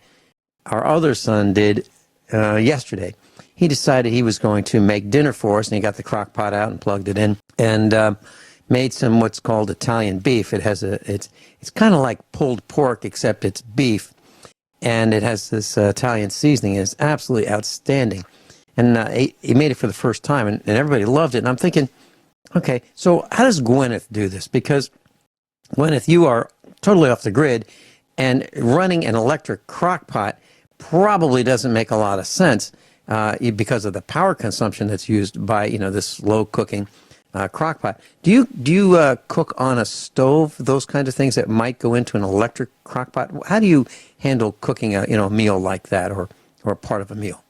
our other son did yesterday. He decided he was going to make dinner for us, and he got the crock pot out and plugged it in, and made some what's called Italian beef. It's kind of like pulled pork, except it's beef, and it has this Italian seasoning. It's absolutely outstanding. And he made it for the first time, and everybody loved it. And I'm thinking, okay, so how does Guineith do this? Because, Guineith, you are totally off the grid, and running an electric crock pot probably doesn't make a lot of sense because of the power consumption that's used by, this slow-cooking crock pot. Do you cook on a stove, those kinds of things that might go into an electric crock pot? How do you handle cooking a meal like that, or part of a meal?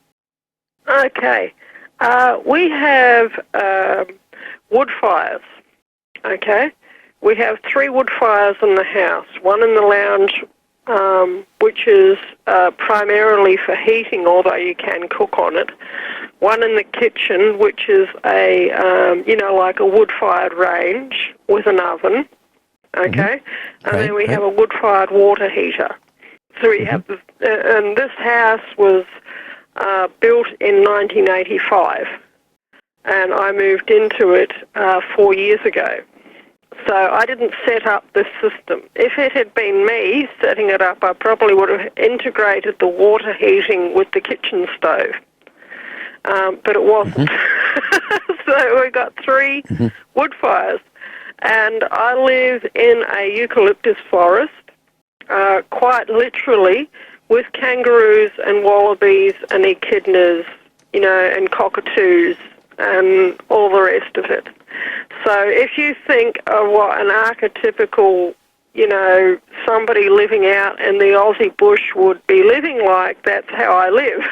Okay. We have wood fires, okay? We have 3 wood fires in the house, one in the lounge, which is primarily for heating, although you can cook on it. One in the kitchen, which is like a wood-fired range with an oven, okay? And then we have a wood-fired water heater. So we have, and this house was built in 1985, and I moved into it 4 years ago. So I didn't set up this system. If it had been me setting it up, I probably would have integrated the water heating with the kitchen stove. But it wasn't. So we got 3 wood fires. And I live in a eucalyptus forest, quite literally, with kangaroos and wallabies and echidnas, and cockatoos and all the rest of it. So if you think of what an archetypical, somebody living out in the Aussie bush would be living like, that's how I live.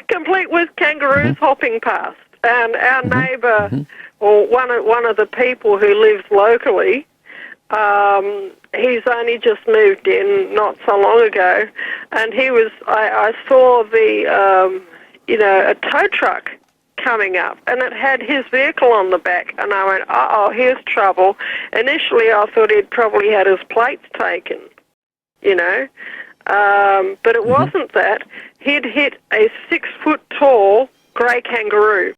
Complete with kangaroos hopping past. And our neighbour, or one of the people who lives locally, he's only just moved in not so long ago, and I saw a tow truck coming up, and it had his vehicle on the back, and I went, here's trouble. Initially, I thought he'd probably had his plates taken, but it wasn't that. He'd hit a 6-foot-tall grey kangaroo.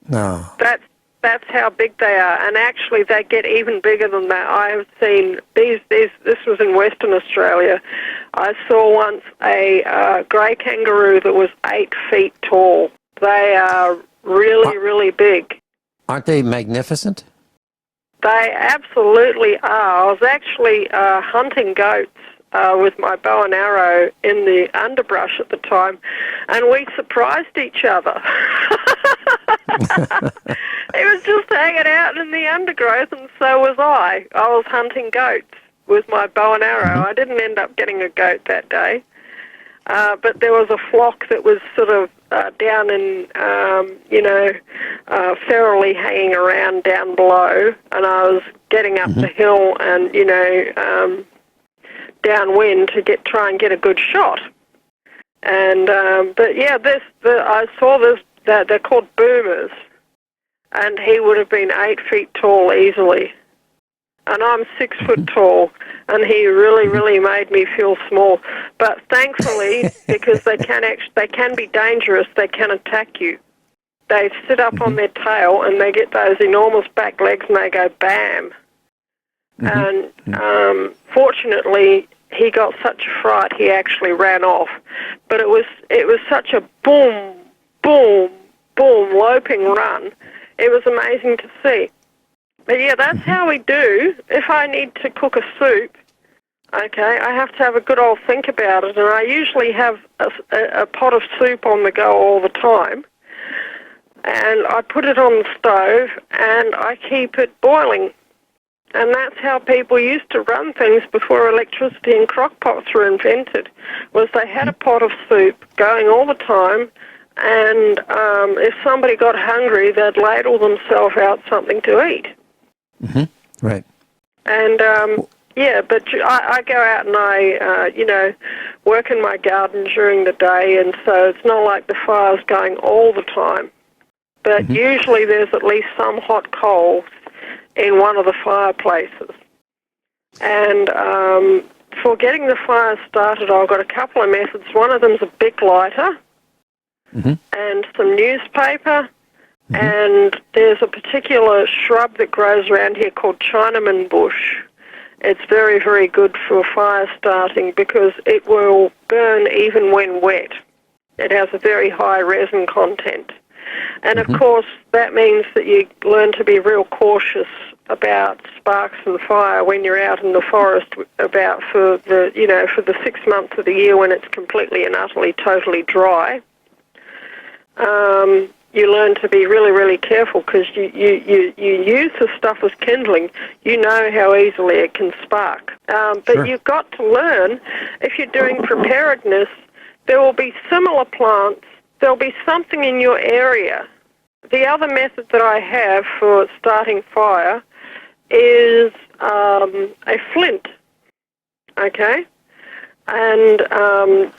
No. That's how big they are, and actually they get even bigger than that. I have seen these. This was in Western Australia. I saw once a grey kangaroo that was 8 feet tall. They are really, really big. Aren't they magnificent? They absolutely are. I was actually hunting goats with my bow and arrow in the underbrush at the time, and we surprised each other. He was just hanging out in the undergrowth, and so was I. I was hunting goats with my bow and arrow. I didn't end up getting a goat that day. but there was a flock that was sort of down in, ferally hanging around down below, and I was getting up the hill and, downwind to try and get a good shot. And I saw this. They're called boomers, and he would have been 8 feet tall easily, and I'm 6 foot tall, and he really, really made me feel small. But thankfully, because they can be dangerous, they can attack you. They sit up on their tail, and they get those enormous back legs, and they go bam. And fortunately, he got such a fright, he actually ran off. But it was such a boom, boom, boom, loping run. It was amazing to see. But yeah, that's how we do. If I need to cook a soup, okay, I have to have a good old think about it, and I usually have a pot of soup on the go all the time, and I put it on the stove, and I keep it boiling. And that's how people used to run things before electricity and crock pots were invented, was they had a pot of soup going all the time, and if somebody got hungry, they'd ladle themselves out something to eat. Right. And, but I go out and I, work in my garden during the day, and so it's not like the fire's going all the time. But usually there's at least some hot coals in one of the fireplaces. And for getting the fire started, I've got a couple of methods. One of them's a big lighter and some newspaper, and there's a particular shrub that grows around here called Chinaman bush. It's very, very good for fire starting because it will burn even when wet. It has a very high resin content. And, of course, that means that you learn to be real cautious about sparks and fire when you're out in the forest for the 6 months of the year when it's completely and utterly, totally dry. You learn to be really, really careful because you use the stuff as kindling. You know how easily it can spark. But you've got to learn, if you're doing preparedness, there will be similar plants. There'll be something in your area. The other method that I have for starting fire is a flint, okay? And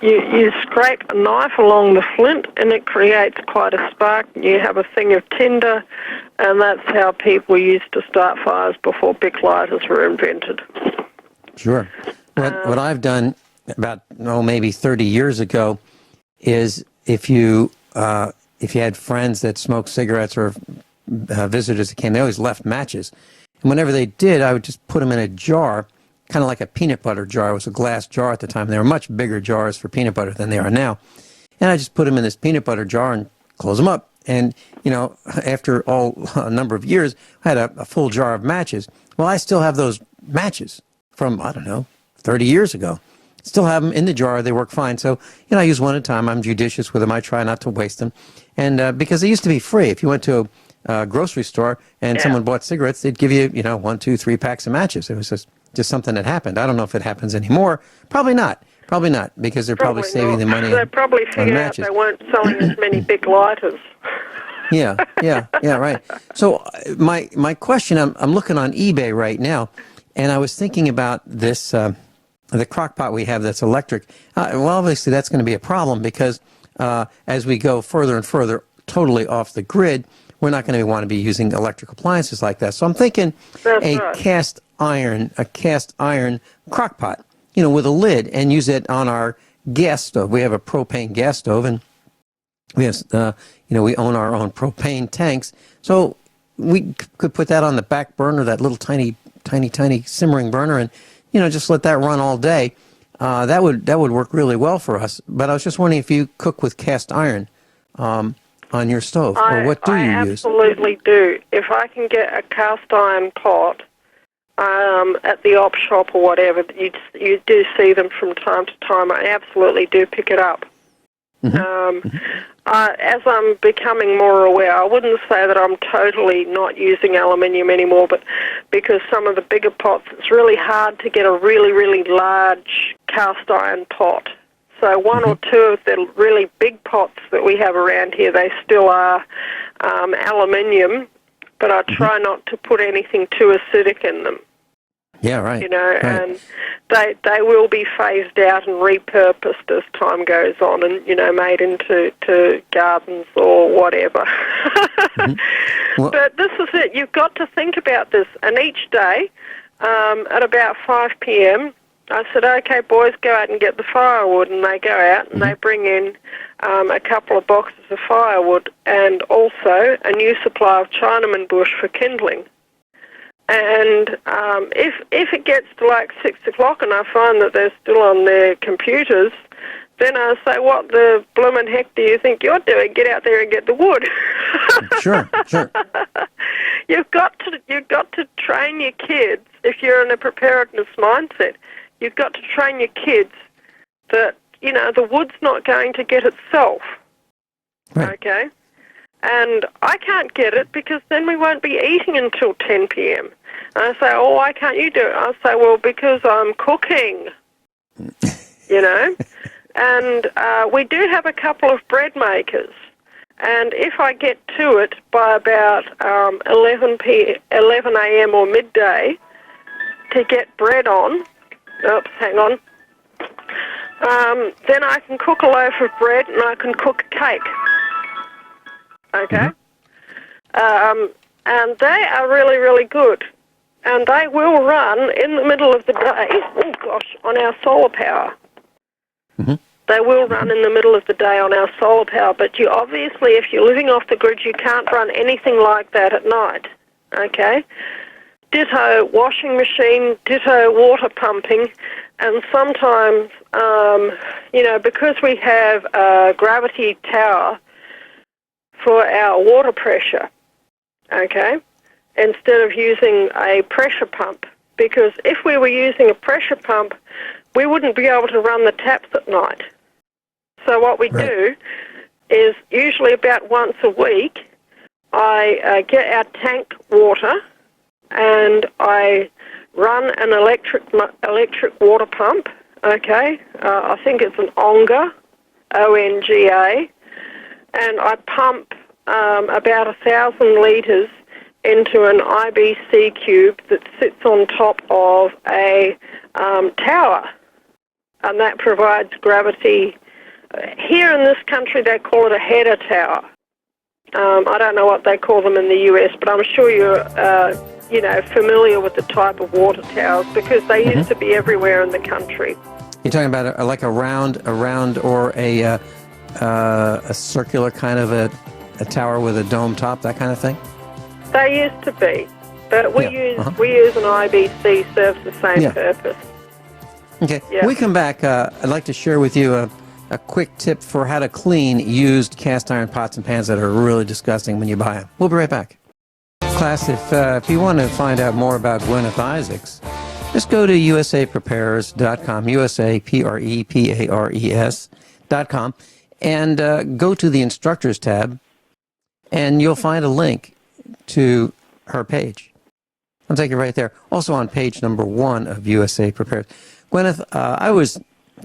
you scrape a knife along the flint, and it creates quite a spark. You have a thing of tinder, and that's how people used to start fires before big lighters were invented. Sure. What I've done about maybe 30 years ago is if you had friends that smoked cigarettes or visitors that came, they always left matches. And whenever they did, I would just put them in a jar, kind of like a peanut butter jar. It was a glass jar at the time. They were much bigger jars for peanut butter than they are now. And I just put them in this peanut butter jar and close them up. And, after a number of years, I had a full jar of matches. Well, I still have those matches from, 30 years ago. Still have them in the jar. They work fine. So, I use one at a time. I'm judicious with them. I try not to waste them. And because they used to be free. If you went to a grocery store and someone bought cigarettes, they'd give you, 1, 2, 3 packs of matches. It was just something that happened. I don't know if it happens anymore. Probably not, because they're probably saving the money. They probably figured out they weren't selling as many big lighters. Yeah, right. So my question, I'm looking on eBay right now, and I was thinking about this, the crock pot we have that's electric. Well, obviously that's going to be a problem because as we go further and further totally off the grid, we're not going to want to be using electric appliances like that. So I'm thinking cast iron crock pot, with a lid, and use it on our gas stove. We have a propane gas stove, and we have, we own our own propane tanks. So we could put that on the back burner, that little tiny simmering burner, and just let that run all day. That would work really well for us. But I was just wondering if you cook with cast iron on your stove, or what do you use? I absolutely do. If I can get a cast iron pot at the op shop or whatever, you do see them from time to time. I absolutely do pick it up. As I'm becoming more aware, I wouldn't say that I'm totally not using aluminium anymore, but because some of the bigger pots, it's really hard to get a really, really large cast iron pot. So one or two of the really big pots that we have around here, they still are aluminium, but I try not to put anything too acidic in them. Yeah, right. You know, right. and they will be phased out and repurposed as time goes on, and made into gardens or whatever. Well, but this is it. You've got to think about this. And each day, at about 5 p.m., I said, "Okay, boys, go out and get the firewood," and they go out and they bring in a couple of boxes of firewood and also a new supply of Chinaman bush for kindling. And if it gets to like 6 o'clock and I find that they're still on their computers, then I say, "What the bloomin' heck do you think you're doing? Get out there and get the wood." Sure. You've got to train your kids. If you're in a preparedness mindset, you've got to train your kids that the wood's not going to get itself. Right. Okay. And I can't get it because then we won't be eating until 10 p.m. And I say, "Oh, why can't you do it?" I say, "Well, because I'm cooking." And we do have a couple of bread makers. And if I get to it by about 11 a.m. or midday to get bread on, then I can cook a loaf of bread and I can cook a cake. Okay? And they are really, really good. And they will run in the middle of the day, on our solar power. They will run in the middle of the day on our solar power, but you obviously, if you're living off the grid, you can't run anything like that at night, okay? Ditto washing machine, ditto water pumping, and sometimes, because we have a gravity tower for our water pressure, okay, instead of using a pressure pump, because if we were using a pressure pump, we wouldn't be able to run the taps at night. So what we do is usually about once a week, I get our tank water and I run an electric water pump, okay? I think it's an Onga, O-N-G-A, and I pump about 1,000 litres into an IBC cube that sits on top of a tower, and that provides gravity. Here in this country, they call it a header tower. I don't know what they call them in the US, but I'm sure you're, familiar with the type of water towers because they used to be everywhere in the country. You're talking about like a round, or a circular kind of a tower with a dome top, that kind of thing. They used to be, but we use an IBC, serves the same purpose. Okay. When we come back, I'd like to share with you a quick tip for how to clean used cast iron pots and pans that are really disgusting when you buy them. We'll be right back. Class, if you want to find out more about Guineith Isaacs, just go to usaprepares.com, usaprepares.com, and go to the instructors tab, and you'll find a link to her page. I'll take you right there. Also on page number 1 of USA Prepares. Guineith, I was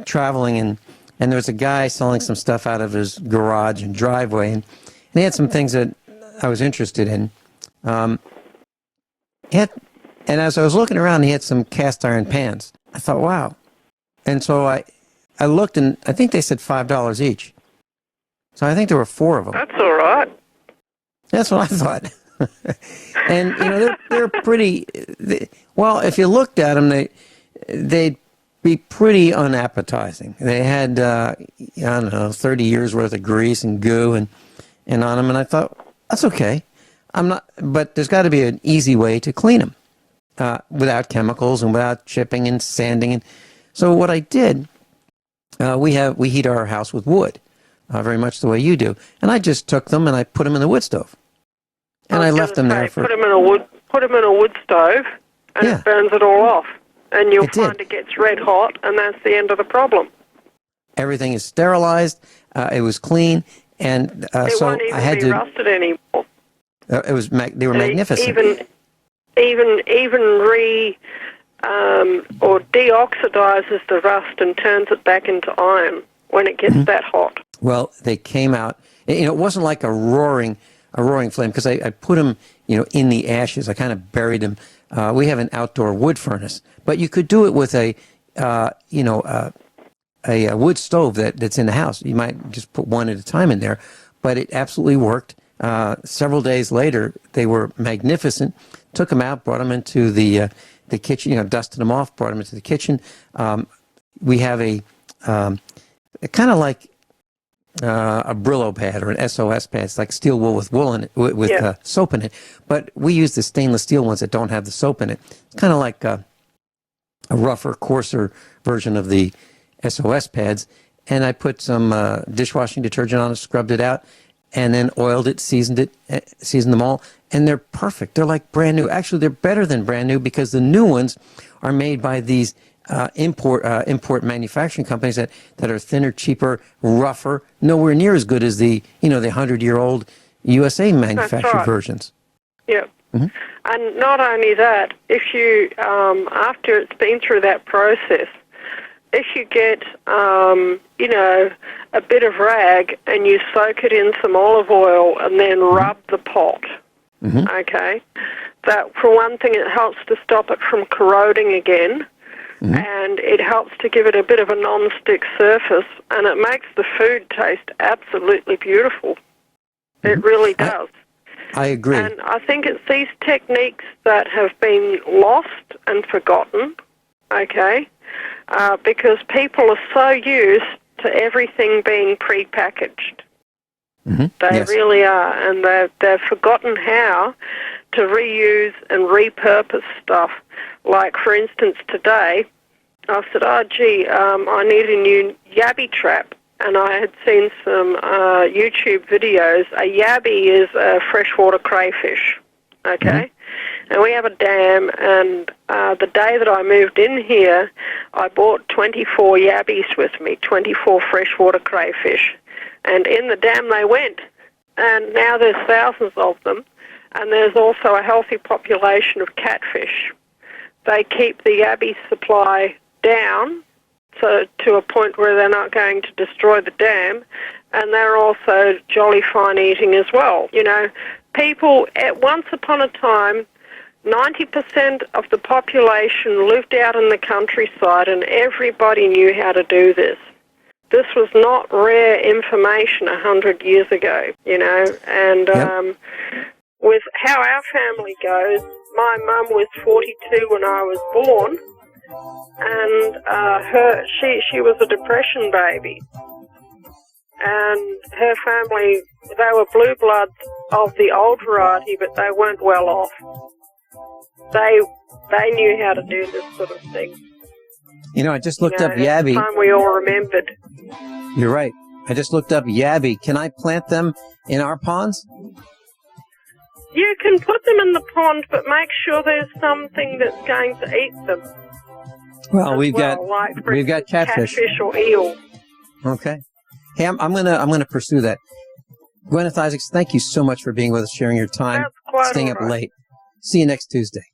traveling and there was a guy selling some stuff out of his garage and driveway, and he had some things that I was interested in. And as I was looking around, he had some cast iron pans. I thought, wow. And so I looked, and I think they said $5 each. So I think there were 4 of them. That's all right. That's what I thought. And, they're pretty, well, if you looked at them, they'd be pretty unappetizing. They had, 30 years worth of grease and goo and on them. And I thought, that's okay. But there's got to be an easy way to clean them without chemicals and without chipping and sanding. And so what I did, we heat our house with wood, very much the way you do. And I just took them and I put them in the wood stove. And I left them there for... Put them in a wood stove and it burns it all off. And you'll find it gets red hot, and that's the end of the problem. Everything is sterilized. It was clean, and so won't even I had be rusted anymore. They were magnificent. Even or deoxidizes the rust and turns it back into iron. when it gets that hot? Well, they came out. It wasn't like a roaring flame, because I put them, in the ashes. I kind of buried them. We have an outdoor wood furnace, but you could do it with a wood stove that's in the house. You might just put one at a time in there, but it absolutely worked. Several days later, they were magnificent. Took them out, brought them into the kitchen, dusted them off, brought them into the kitchen. We have a kind of like a Brillo pad or an SOS pad. It's like steel wool with wool in it, with soap in it. But we use the stainless steel ones that don't have the soap in it. It's kind of like a rougher, coarser version of the SOS pads. And I put some dishwashing detergent on it, scrubbed it out, and then oiled it, seasoned them all, and they're perfect. They're like brand new. Actually, they're better than brand new, because the new ones are made by these import manufacturing companies that are thinner, cheaper, rougher, nowhere near as good as the 100-year-old USA manufactured versions. Yeah. Mm-hmm. And not only that, if you, after it's been through that process, if you get, a bit of rag and you soak it in some olive oil and then rub the pot, okay, that for one thing it helps to stop it from corroding again, and it helps to give it a bit of a non-stick surface, and it makes the food taste absolutely beautiful. It really does. I agree. And I think it's these techniques that have been lost and forgotten, okay, because people are so used to everything being prepackaged. They really are, and they've forgotten how to reuse and repurpose stuff. Like, for instance, today, I said, I need a new yabby trap, and I had seen some YouTube videos. A yabby is a freshwater crayfish, okay? And we have a dam, and the day that I moved in here, I bought 24 yabbies with me, 24 freshwater crayfish. And in the dam they went, and now there's thousands of them, and there's also a healthy population of catfish. They keep the yabby supply down to a point where they're not going to destroy the dam, and they're also jolly fine eating as well. People, once upon a time, 90% of the population lived out in the countryside, and everybody knew how to do this. This was not rare information 100 years ago, and with how our family goes, my mum was 42 when I was born, and she was a depression baby, and her family, they were blue bloods of the old variety, but they weren't well off. They knew how to do this sort of thing. I just looked up yabby. It's time we all remembered. You're right. I just looked up yabby. Can I plant them in our ponds? You can put them in the pond, but make sure there's something that's going to eat them. Well, we've got catfish or eel. Okay. Hey, I'm gonna pursue that. Guineith Isaacs, thank you so much for being with us, sharing your time, staying up late. See you next Tuesday.